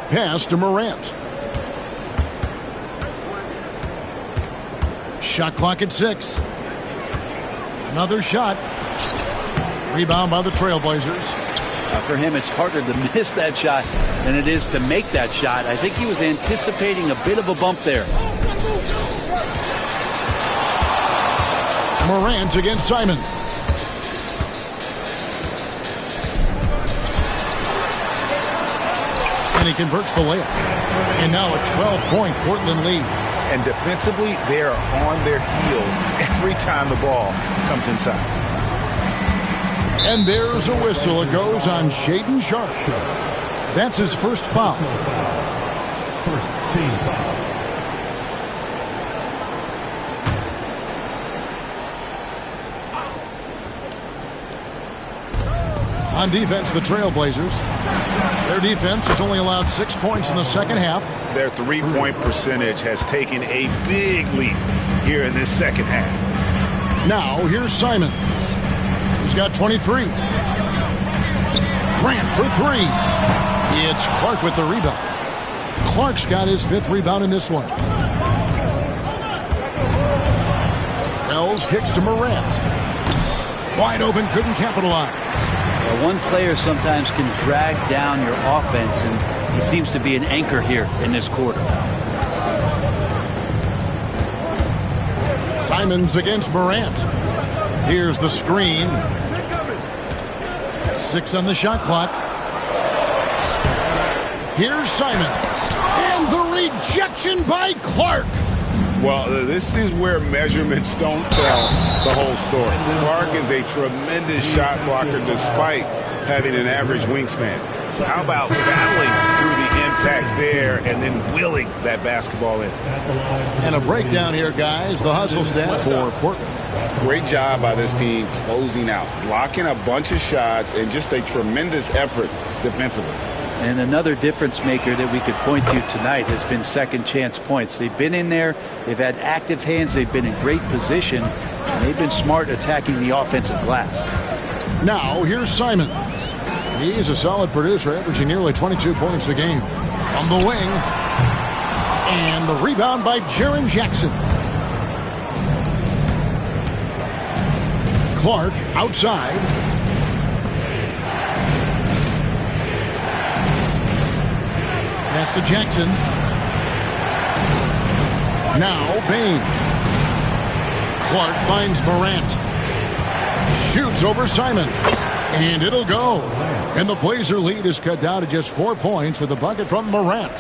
Pass to Morant. Shot clock at 6. Another shot. Rebound by the Trailblazers. For him, it's harder to miss that shot than it is to make that shot. I think he was anticipating a bit of a bump there. Morant against Simon. And he converts the layup. And now a 12-point Portland lead. And defensively, they are on their heels every time the ball comes inside. And there's a whistle. It goes on Shaedon Sharp. That's his first foul. First team foul. On defense, the Trailblazers. Their defense has only allowed 6 points in the second half. Their three-point percentage has taken a big leap here in this second half. Now, here's Simons. He's got 23. Grant for three. It's Clark with the rebound. Clark's got his 5th rebound in this one. Wells kicks to Morant. Wide open, couldn't capitalize. Well, one player sometimes can drag down your offense, and he seems to be an anchor here in this quarter. Simons against Morant. Here's the screen. 6 on the shot clock. Here's Simons. And the rejection by Clark. Well, this is where measurements don't tell the whole story. Clark is a tremendous shot blocker despite having an average wingspan. How about battling through the impact there and then wheeling that basketball in? And a breakdown here, guys. The hustle stats for Portland. Great job by this team closing out, blocking a bunch of shots, and just a tremendous effort defensively. And another difference maker that we could point to tonight has been second chance points. They've been in there, they've had active hands, they've been in great position, and they've been smart attacking the offensive glass. Now, here's Simons. He's a solid producer, averaging nearly 22 points a game. From the wing, and the rebound by Jaren Jackson. Clark outside. Pass to Jackson. Now Bain. Clark finds Morant. Shoots over Simon. And it'll go. And the Blazer lead is cut down to just 4 points with a bucket from Morant.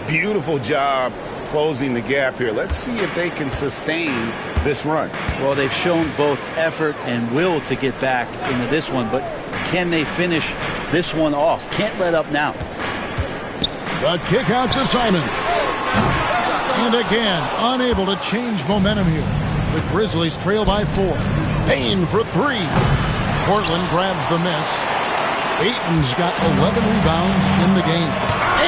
Beautiful job closing the gap here. Let's see if they can sustain this run. Well, they've shown both effort and will to get back into this one, but can they finish this one off? Can't let up now. The kick out to Simons. And again, unable to change momentum here. The Grizzlies trail by 4. Payne for 3. Portland grabs the miss. Ayton's got 11 rebounds in the game.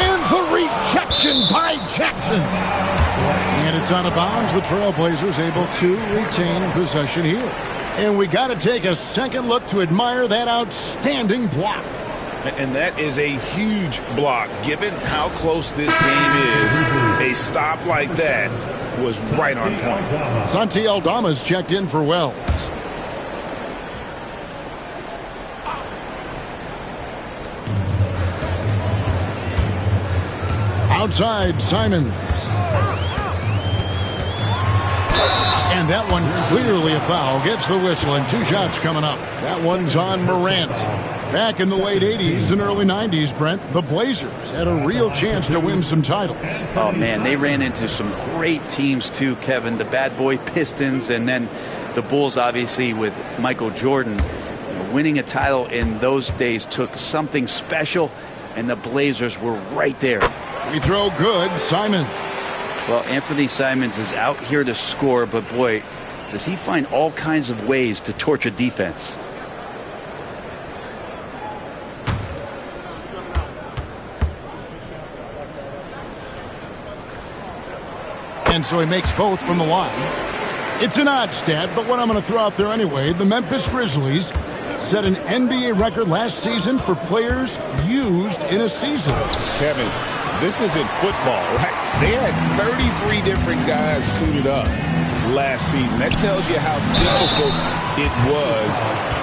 And the rejection by Jackson. And it's out of bounds. The Trailblazers able to retain possession here. And we got to take a second look to admire that outstanding block. And that is a huge block. Given how close this game is, a stop like that was right on point. Santi Aldama's checked in for Wells. Outside, Simons. And that one clearly a foul. Gets the whistle, and 2 shots coming up. That one's on Morant. Back in the late 80s and early 90s, Brent, the Blazers had a real chance to win some titles. Oh, man, they ran into some great teams, too, Kevin. The bad boy Pistons, and then the Bulls, obviously, with Michael Jordan. Winning a title in those days took something special, and the Blazers were right there. We throw good, Simons. Well, Anthony Simons is out here to score, but boy, does he find all kinds of ways to torture defense. And so he makes both from the line. It's an odd stat, but what I'm going to throw out there anyway, the Memphis Grizzlies set an NBA record last season for players used in a season. Kevin, this isn't football, right? They had 33 different guys suited up last season. That tells you how difficult it was.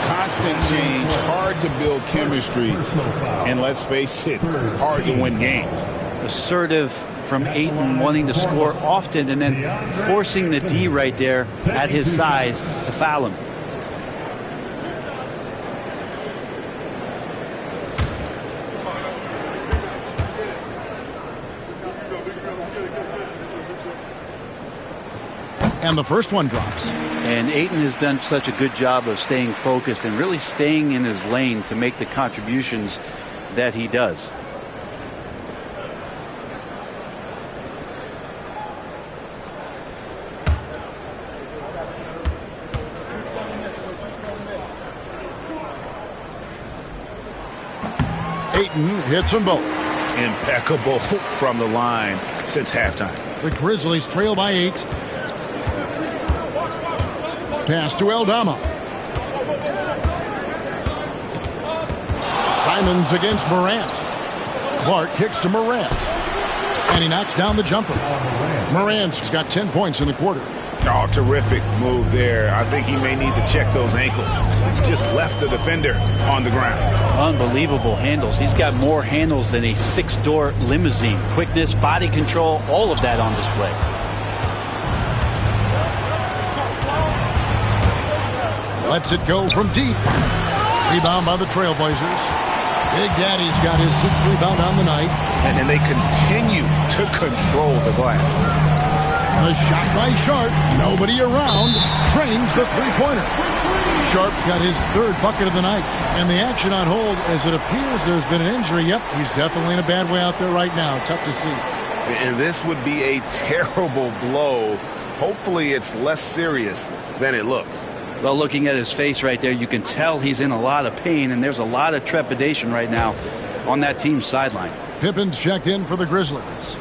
Constant change, hard to build chemistry, and let's face it, hard to win games. Assertive from Ayton, wanting to score often and then forcing the D right there at his size to foul him. And the first one drops. And Ayton has done such a good job of staying focused and really staying in his lane to make the contributions that he does. Ayton hits them both. Impeccable from the line since halftime. The Grizzlies trail by 8. Pass to Aldama. Simons against Morant. Clark kicks to Morant. And he knocks down the jumper. Morant's got 10 points in the quarter. Oh, terrific move there. I think he may need to check those ankles. He's just left the defender on the ground. Unbelievable handles. He's got more handles than a six-door limousine. Quickness, body control, all of that on display. Lets it go from deep. Rebound by the Trailblazers. Big Daddy's got his 6th rebound on the night. And then they continue to control the glass. A shot by Sharp. Nobody around. Drains the three-pointer. Sharp's got his 3rd bucket of the night. And the action on hold, as it appears there's been an injury. Yep, he's definitely in a bad way out there right now. Tough to see. And this would be a terrible blow. Hopefully it's less serious than it looks. Well, looking at his face right there, you can tell he's in a lot of pain, and there's a lot of trepidation right now on that team's sideline. Pippen's checked in for the Grizzlies.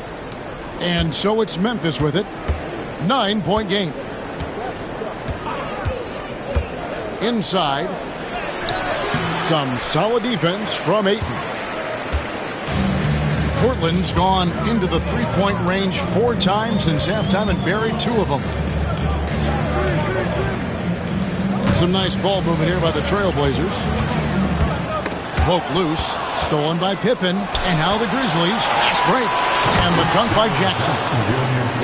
And so it's Memphis with it. 9-point game. Inside. Some solid defense from Ayton. Portland's gone into the three-point range 4 times since halftime and buried 2 of them. Some nice ball movement here by the Trailblazers. Poked loose. Stolen by Pippen. And now the Grizzlies. Fast break. And the dunk by Jackson.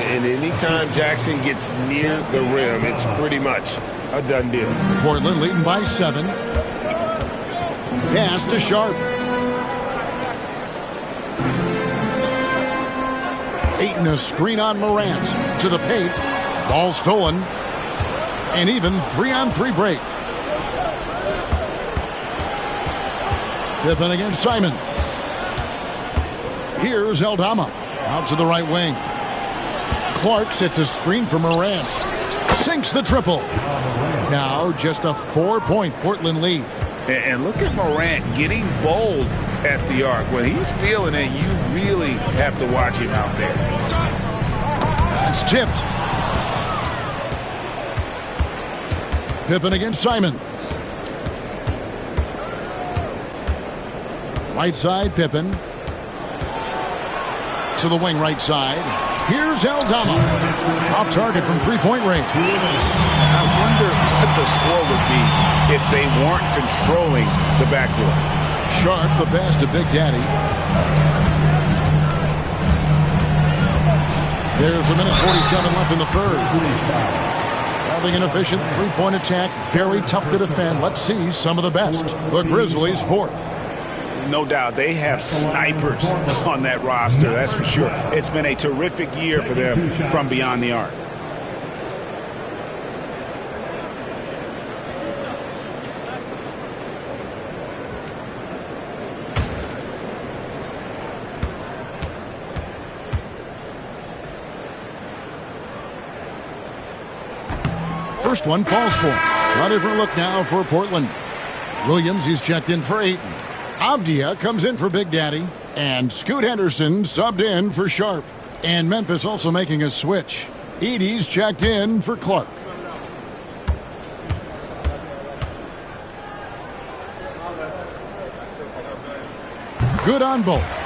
And anytime Jackson gets near the rim, it's pretty much a done deal. Portland leading by 7. Pass to Sharp. Ayton a screen on Morant. To the paint. Ball stolen. And even 3-on-3 break. Pippen against Simons. Here's Aldama. Out to the right wing. Clark sets a screen for Morant. Sinks the triple. Now just a 4-point Portland lead. And look at Morant getting bold at the arc. When he's feeling it, you really have to watch him out there. It's tipped. Pippen against Simons. Right side, Pippen. To the wing right side. Here's Aldama. Off target from three-point range. I wonder what the score would be if they weren't controlling the backboard. Sharp the pass to Big Daddy. There's a minute 47 left in the 3rd. Having an efficient three-point attack. Very tough to defend. Let's see some of the best. The Grizzlies 4th. No doubt they have snipers on that roster, that's for sure. It's been a terrific year for them from beyond the arc. First one falls for him. A different look now for Portland. Williams, he's checked in for Ayton. Avdia comes in for Big Daddy. And Scoot Henderson subbed in for Sharp. And Memphis also making a switch. Edey's checked in for Clark. Good on both.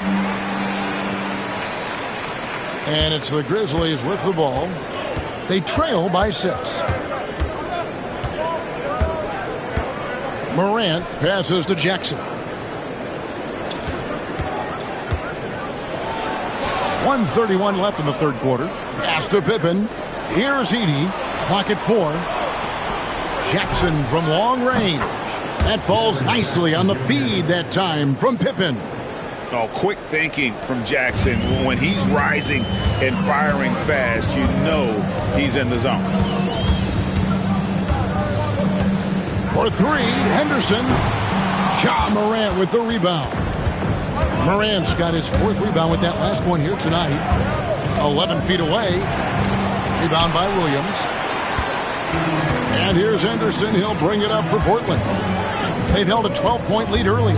And it's the Grizzlies with the ball. They trail by 6. Morant passes to Jackson. 1:31 left in the 3rd quarter. Pass to Pippen. Here's Edey. Clock at 4. Jackson from long range. That falls nicely on the feed that time from Pippen. Oh, quick thinking from Jackson. When he's rising and firing fast, you know he's in the zone. For 3, Henderson. Ja Morant with the rebound. Morant's got his 4th rebound with that last one here tonight. 11 feet away. Rebound by Williams. And here's Henderson. He'll bring it up for Portland. They've held a 12-point lead early.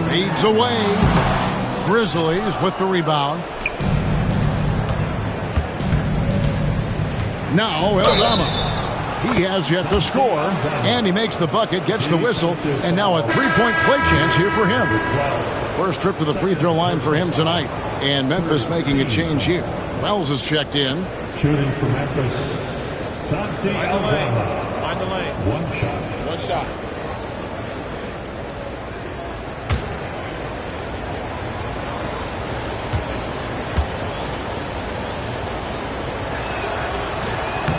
Fades away. Grizzlies with the rebound. Now Aldama. He has yet to score, and he makes the bucket, gets the whistle, and now a three-point play chance here for him. First trip to the free throw line for him tonight, and Memphis making a change here. Wells is checked in. Shooting for Memphis. Santi Aldama. Mind the lane. One shot. One shot.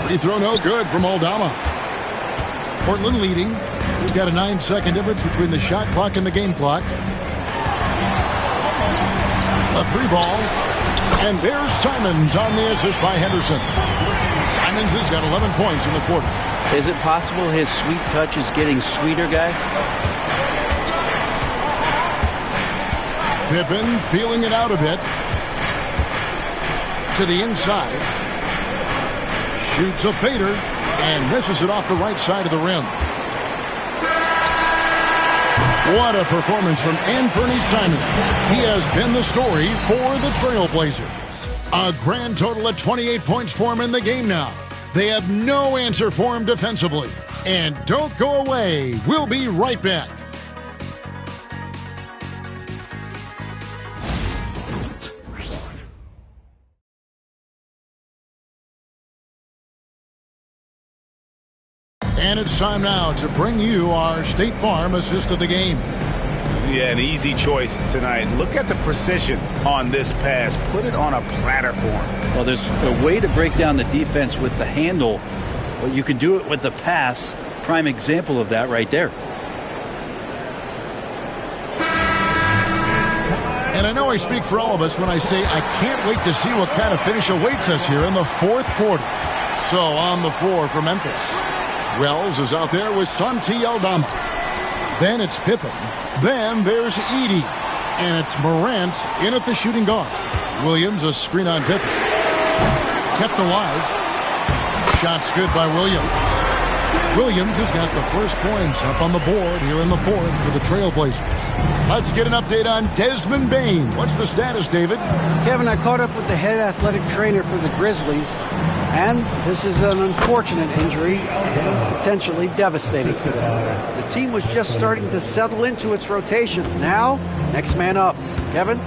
Free throw no good from Aldama. Portland leading. We've got a 9-second difference between the shot clock and the game clock. A three ball. And there's Simons on the assist by Henderson. Simons has got 11 points in the quarter. Is it possible his sweet touch is getting sweeter, guys? Pippen feeling it out a bit. To the inside. Shoots a fader and misses it off the right side of the rim. What a performance from Anthony Simons. He has been the story for the Trailblazers. A grand total of 28 points for him in the game now. They have no answer for him defensively. And don't go away. We'll be right back. And it's time now to bring you our State Farm assist of the game. Yeah, an easy choice tonight. Look at the precision on this pass. Put it on a platter for him. Well, there's a way to break down the defense with the handle. Well, you can do it with the pass. Prime example of that right there. And I know I speak for all of us when I say I can't wait to see what kind of finish awaits us here in the fourth quarter. So on the floor for Memphis. Wells is out there with Santi Aldama. Then it's Pippen. Then there's Edey. And it's Morant in at the shooting guard. Williams a screen on Pippen. Kept alive. Shots good by Williams. Williams has got the first points up on the board here in the fourth for the Trailblazers. Let's get an update on Desmond Bane. What's the status, David? Kevin, I caught up with the head athletic trainer for the Grizzlies, and this is an unfortunate injury and potentially devastating for them. The team was just starting to settle into its rotations. Now, next man up. Kevin?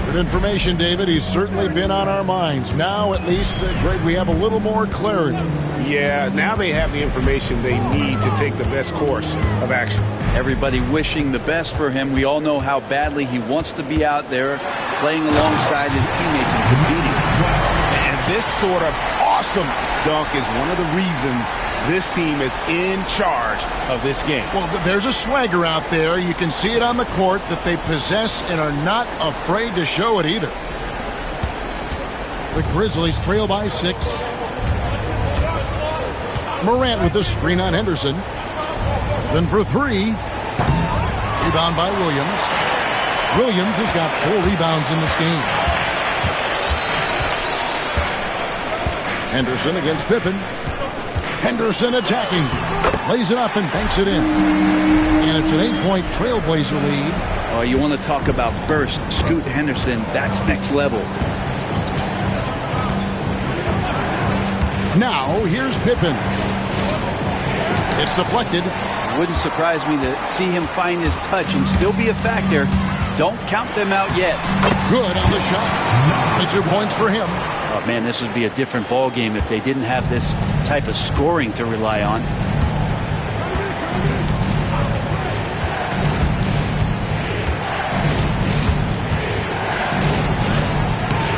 Good information, David. He's certainly been on our minds. Now, at least, Greg, we have a little more clarity. Yeah, now they have the information they need to take the best course of action. Everybody wishing the best for him. We all know how badly he wants to be out there playing alongside his teammates and competing. And this sort of awesome dunk is one of the reasons this team is in charge of this game. Well, there's a swagger out there. You can see it on the court that they possess and are not afraid to show it either. The Grizzlies trail by 6. Morant with the screen on Henderson. Then for 3. Rebound by Williams. Williams has got 4 rebounds in this game. Henderson against Pippen. Henderson attacking. Lays it up and banks it in. And it's an 8-point Trailblazer lead. Oh, you want to talk about burst. Scoot Henderson, that's next level. Now, here's Pippen. It's deflected. Wouldn't surprise me to see him find his touch and still be a factor. Don't count them out yet. Good on the shot. And 2 points for him. Oh, man, this would be a different ball game if they didn't have this type of scoring to rely on.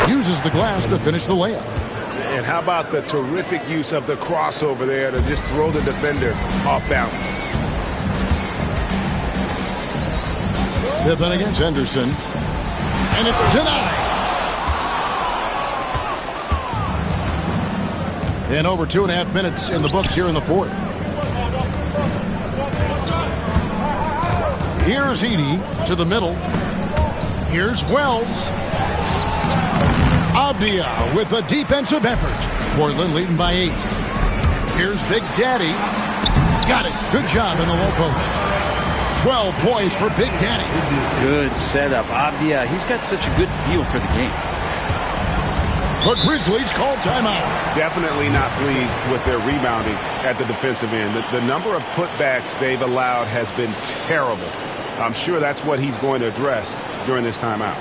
Uses the glass to finish the layup. And how about the terrific use of the crossover there to just throw the defender off balance. Pippen against Henderson. And it's denied. And over 2.5 minutes in the books here in the fourth. Here's Edey to the middle. Here's Wells. Avdia with a defensive effort. Portland leading by 8. Here's Big Daddy. Got it. Good job in the low post. 12 points for Big Daddy. Good setup. Avdia, he's got such a good feel for the game. The Grizzlies call timeout. Definitely not pleased with their rebounding at the defensive end. The number of putbacks they've allowed has been terrible. I'm sure that's what he's going to address during this timeout.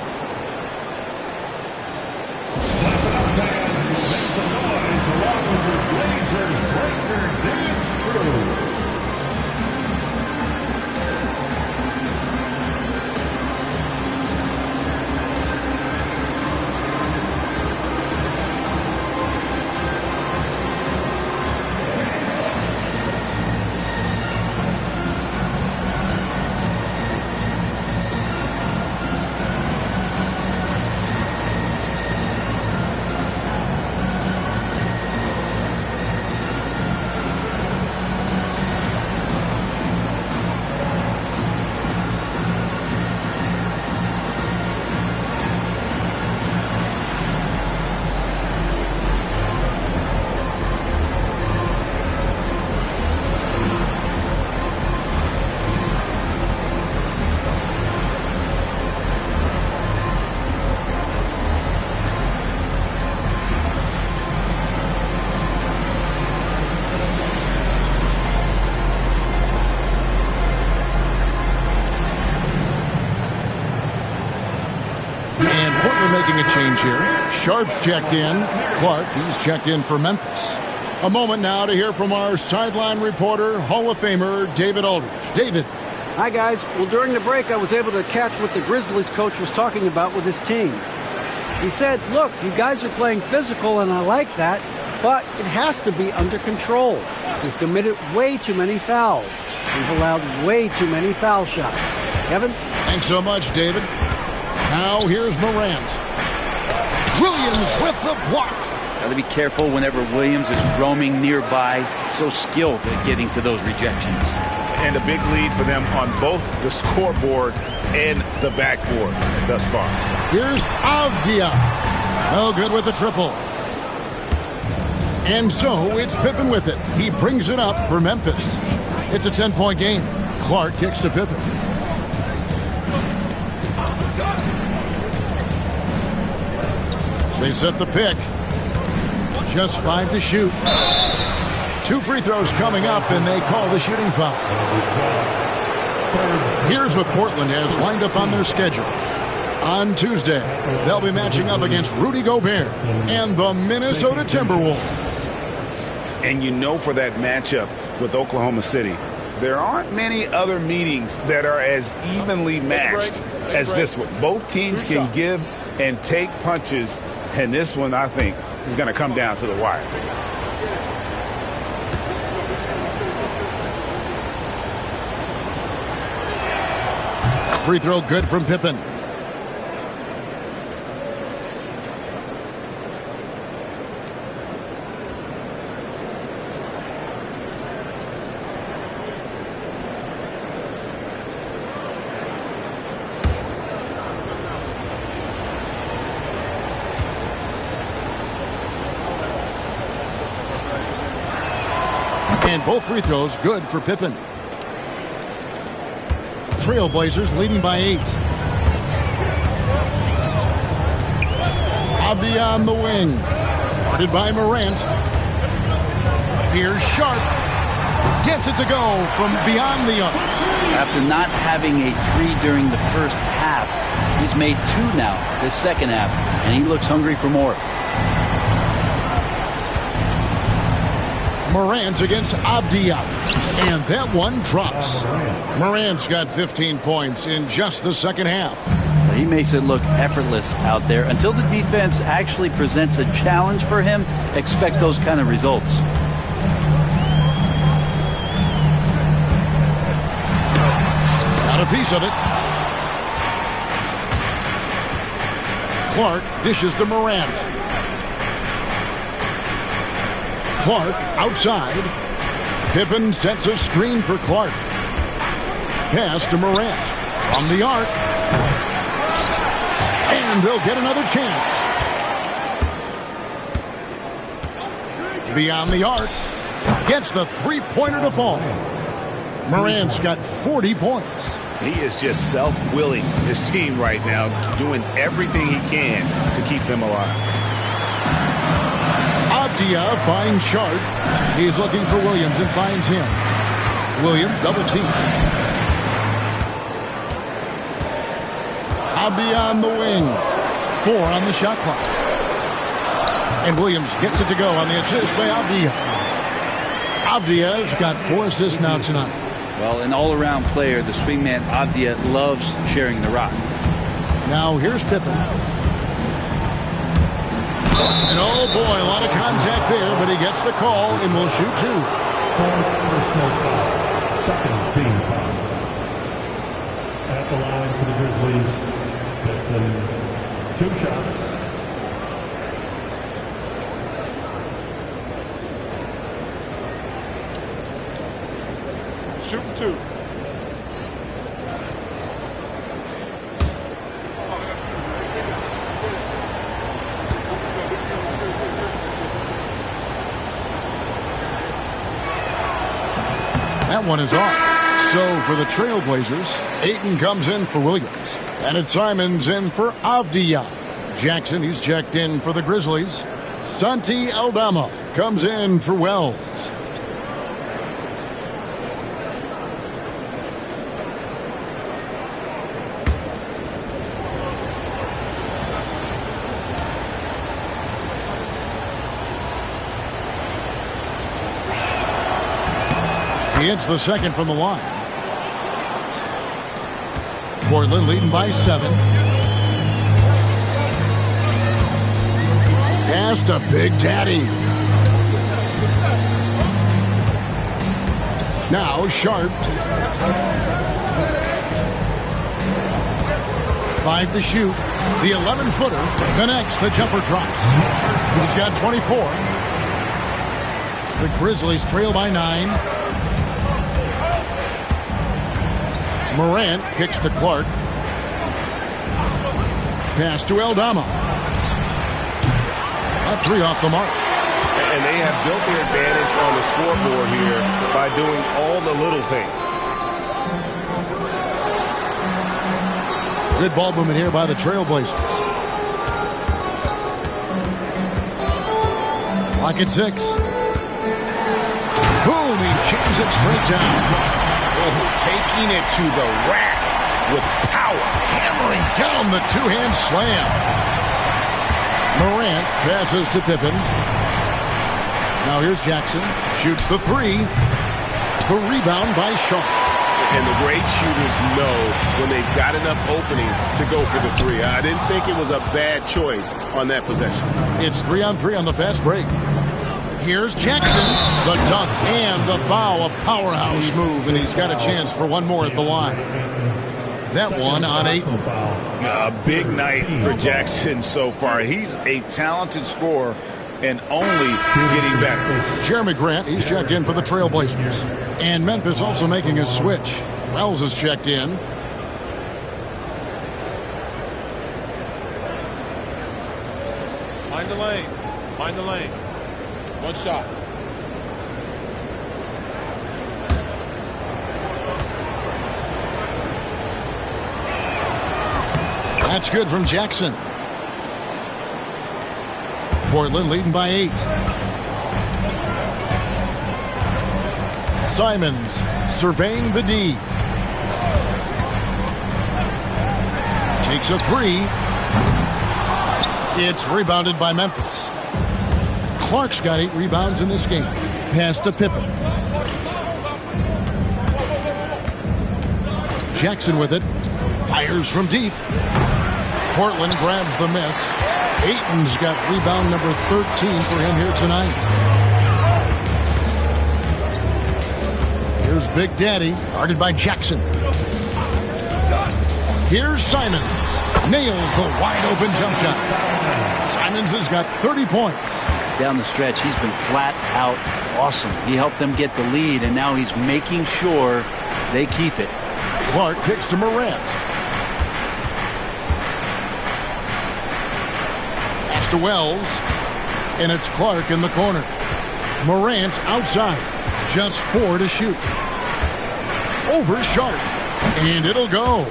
Making a change here. Sharp's checked in. Clark, he's checked in for Memphis. A moment now to hear from our sideline reporter, Hall of Famer David Aldridge. David. Hi, guys. Well, during the break, I was able to catch what the Grizzlies coach was talking about with his team. He said, look, you guys are playing physical, and I like that, but it has to be under control. We've committed way too many fouls. We've allowed way too many foul shots. Kevin? Thanks so much, David. Now here's Morant. Williams with the block. Got to be careful whenever Williams is roaming nearby. So skilled at getting to those rejections. And a big lead for them on both the scoreboard and the backboard thus far. Here's Avdia. Oh, good with the triple. And so it's Pippen with it. He brings it up for Memphis. It's a 10-point game. Clark kicks to Pippen. They set the pick. Just 5 to shoot. 2 free throws coming up, and they call the shooting foul. Here's what Portland has lined up on their schedule. On Tuesday, they'll be matching up against Rudy Gobert and the Minnesota Timberwolves. And you know, for that matchup with Oklahoma City, there aren't many other meetings that are as evenly matched as this one. Both teams can give and take punches, and this one, I think, is going to come down to the wire. Free throw good from Pippen. And both free throws good for Pippen. Trailblazers leading by 8. Avdia on the wing. Guarded by Morant. Here's Sharp. Gets it to go from beyond the arc. After not having a 3 during the first half, he's made 2 now this second half, and he looks hungry for more. Morant against Avdia. And that one drops. Morant's got 15 points in just the second half. He makes it look effortless out there. Until the defense actually presents a challenge for him, expect those kind of results. Got a piece of it. Clark dishes to Morant. Clark outside. Pippen sets a screen for Clark. Pass to Morant. From the arc. And they'll get another chance. Beyond the arc. Gets the three-pointer to fall. Morant's got 40 points. He is just self-willing, this team right now, doing everything he can to keep them alive. Avdia finds Sharp. He's looking for Williams and finds him. Williams double team. Avdia on the wing. 4 on the shot clock. And Williams gets it to go on the assist by Avdia. Avdia's got 4 assists now tonight. Well, an all-around player, the swingman Avdia loves sharing the rock. Now here's Pippen. And oh boy, a lot of contact there, but he gets the call and will shoot 2. Personal foul. Second team foul. At the line for the Grizzlies. Pippen, 2 shots. Shooting 2. That one is off. So for the Trailblazers, Ayton comes in for Williams. And it's Simons in for Avdia. Jackson, he's checked in for the Grizzlies. Santi Aldama comes in for Wells. He hits the second from the line. Portland leading by 7. Pass to Big Daddy. Now Sharp. 5 to shoot. The 11-footer connects. The jumper drops. He's got 24. The Grizzlies trail by 9. Morant kicks to Clark. Pass to Aldama. A 3 off the mark. And they have built their advantage on the scoreboard here by doing all the little things. Good ball movement here by the Trailblazers. Clock at 6. Boom, he jams it straight down. Taking it to the rack with power. Hammering down the 2-hand slam. Morant passes to Pippen. Now here's Jackson. Shoots the 3. The rebound by Shaw. And the great shooters know when they've got enough opening to go for the 3. I didn't think it was a bad choice on that possession. It's 3-on-3 on the fast break. Here's Jackson, the dunk and the foul, a powerhouse move, and he's got a chance for one more at the line. That one on Ayton. A big night for Jackson so far. He's a talented scorer and only getting better. Jeremy Grant, he's checked in for the Trailblazers. And Memphis also making a switch. Wells is checked in. Mind the lanes. Mind the lanes. 1 shot. That's good from Jackson. Portland leading by 8. Simons surveying the D. Takes a 3. It's rebounded by Memphis. Clark's got 8 rebounds in this game. Pass to Pippen. Jackson with it. Fires from deep. Portland grabs the miss. Ayton's got rebound number 13 for him here tonight. Here's Big Daddy, guarded by Jackson. Here's Simons. Nails the wide-open jump shot. Simons has got 30 points. Down the stretch, he's been flat out awesome. He helped them get the lead, and now he's making sure they keep it. Clark kicks to Morant. Pass to Wells. And it's Clark in the corner. Morant outside. Just 4 to shoot. Over Sharp. And it'll go.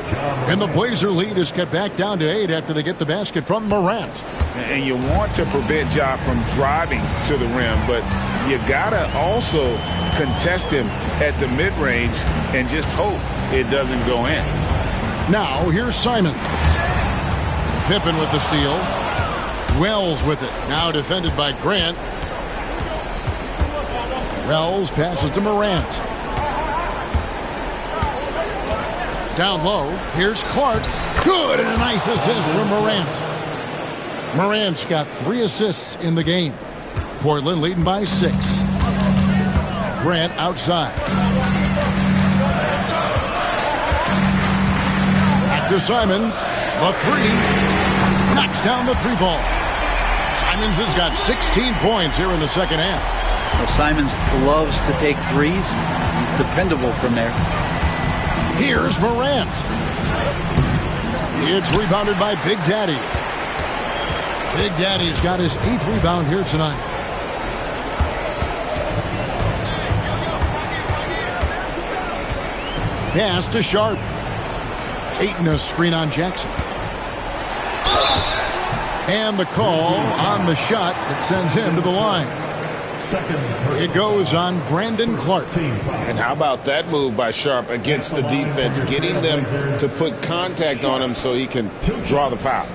And the Blazer lead is kept back down to 8 after they get the basket from Morant. And you want to prevent Ja from driving to the rim, but you got to also contest him at the mid-range and just hope it doesn't go in. Now, here's Simons. Pippen with the steal. Wells with it. Now defended by Grant. Wells passes to Morant. Down low, here's Clark. Good, and a nice assist from Morant. Morant's got 3 assists in the game. Portland leading by 6. Grant outside. Back to Simons. The 3. Knocks down the 3 ball. Simons has got 16 points here in the second half. Well, Simons loves to take threes. He's dependable from there. Here's Morant. It's rebounded by Big Daddy. Big Daddy's got his 8th rebound here tonight. Pass to Sharp. Ayton a screen on Jackson. And the call on the shot that sends him to the line. It goes on Brandon Clark. And how about that move by Sharp against the defense, getting them to put contact on him so he can draw the foul.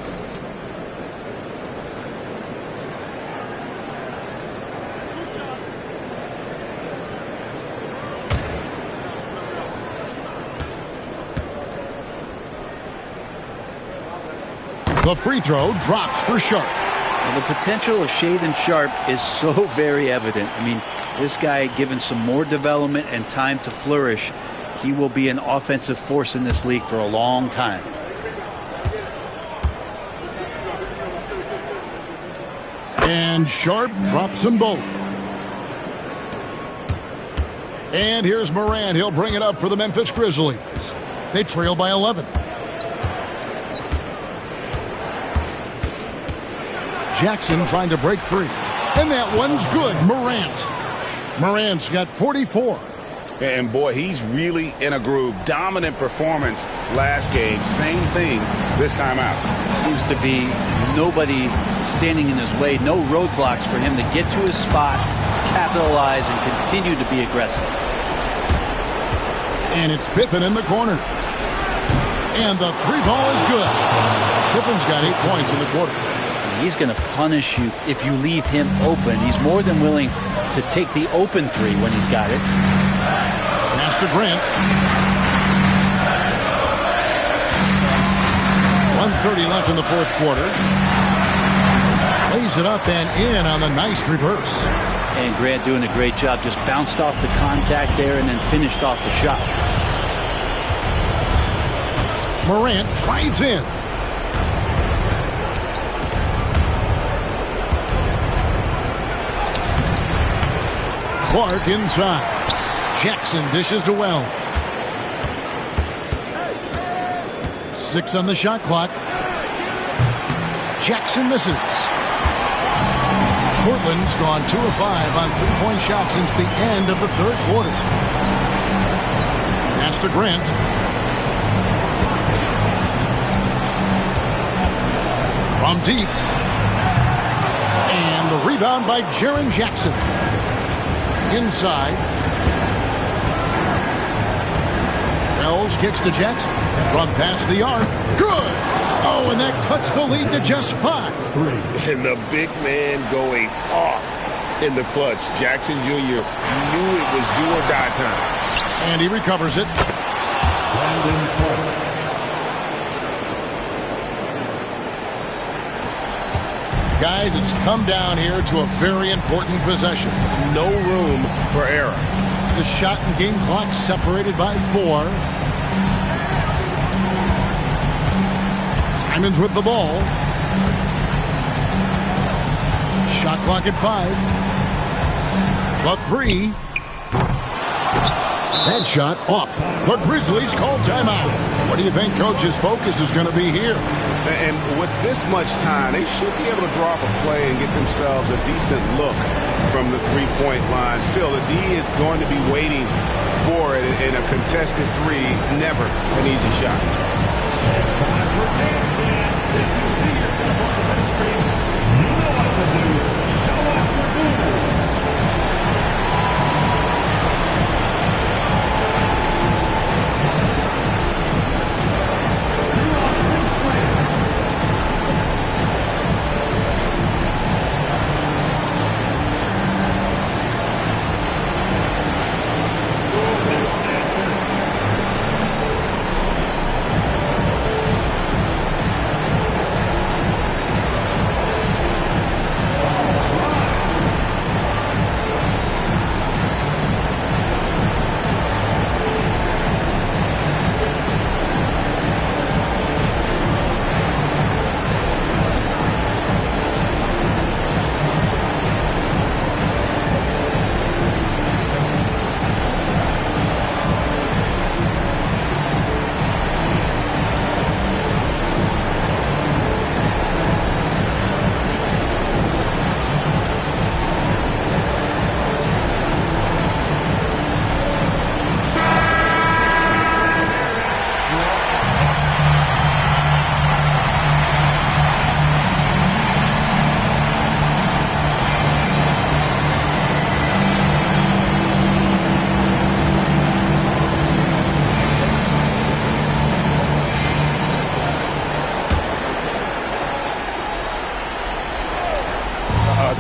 The free throw drops for Sharp. Well, the potential of Shaedon Sharp is so very evident. I mean, this guy, given some more development and time to flourish, he will be an offensive force in this league for a long time. And Sharp drops them both. And here's Morant. He'll bring it up for the Memphis Grizzlies. They trail by 11. Jackson trying to break free. And that one's good. Morant's got 44. And boy, he's really in a groove. Dominant performance last game. Same thing this time out. Seems to be nobody standing in his way. No roadblocks for him to get to his spot, capitalize, and continue to be aggressive. And it's Pippen in the corner. And the 3 ball is good. Pippen's got 8 points in the quarter. He's going to punish you if you leave him open. He's more than willing to take the open 3 when he's got it. Master Grant. 1:30 left in the 4th quarter. Lays it up and in on the nice reverse. And Grant doing a great job. Just bounced off the contact there and then finished off the shot. Morant drives in. Clark inside. Jackson dishes to Wells. 6 on the shot clock. Jackson misses. Portland's gone 2 of 5 on 3-point shots since the end of the 3rd quarter. Master Grant. From deep. And the rebound by Jaren Jackson. Inside. Wells kicks to Jackson. From past the arc. Good! Oh, and that cuts the lead to just 5. And the big man going off in the clutch. Jackson Jr. knew it was do or die time. And he recovers it. Guys, it's come down here to a very important possession. No room for error. The shot and game clock separated by 4. Simons with the ball. Shot clock at 5. The 3. That shot off. The Grizzlies call timeout. What do you think Coach's focus is going to be here? And with this much time, they should be able to draw up a play and get themselves a decent look from the three-point line. Still, the D is going to be waiting for it, in a contested three. Never an easy shot.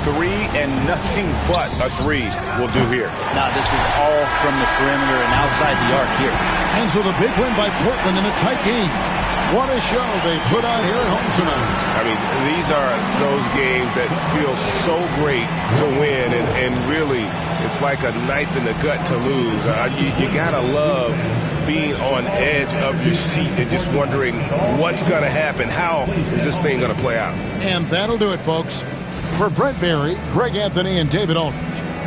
Three and nothing but a three will do here. Now this is all from the perimeter and outside the arc here. And so the big win by Portland in a tight game. What a show they put on here at home tonight. I mean, these are those games that feel so great to win, and really, it's like a knife in the gut to lose. You gotta love being on edge of your seat and just wondering what's gonna happen. How is this thing gonna play out? And that'll do it, folks. For Brent Barry, Greg Anthony, and David Aldridge,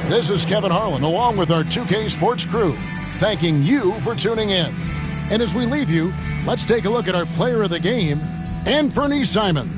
this is Kevin Harlan, along with our 2K Sports crew, thanking you for tuning in. And as we leave you, let's take a look at our player of the game, Anthony Simons.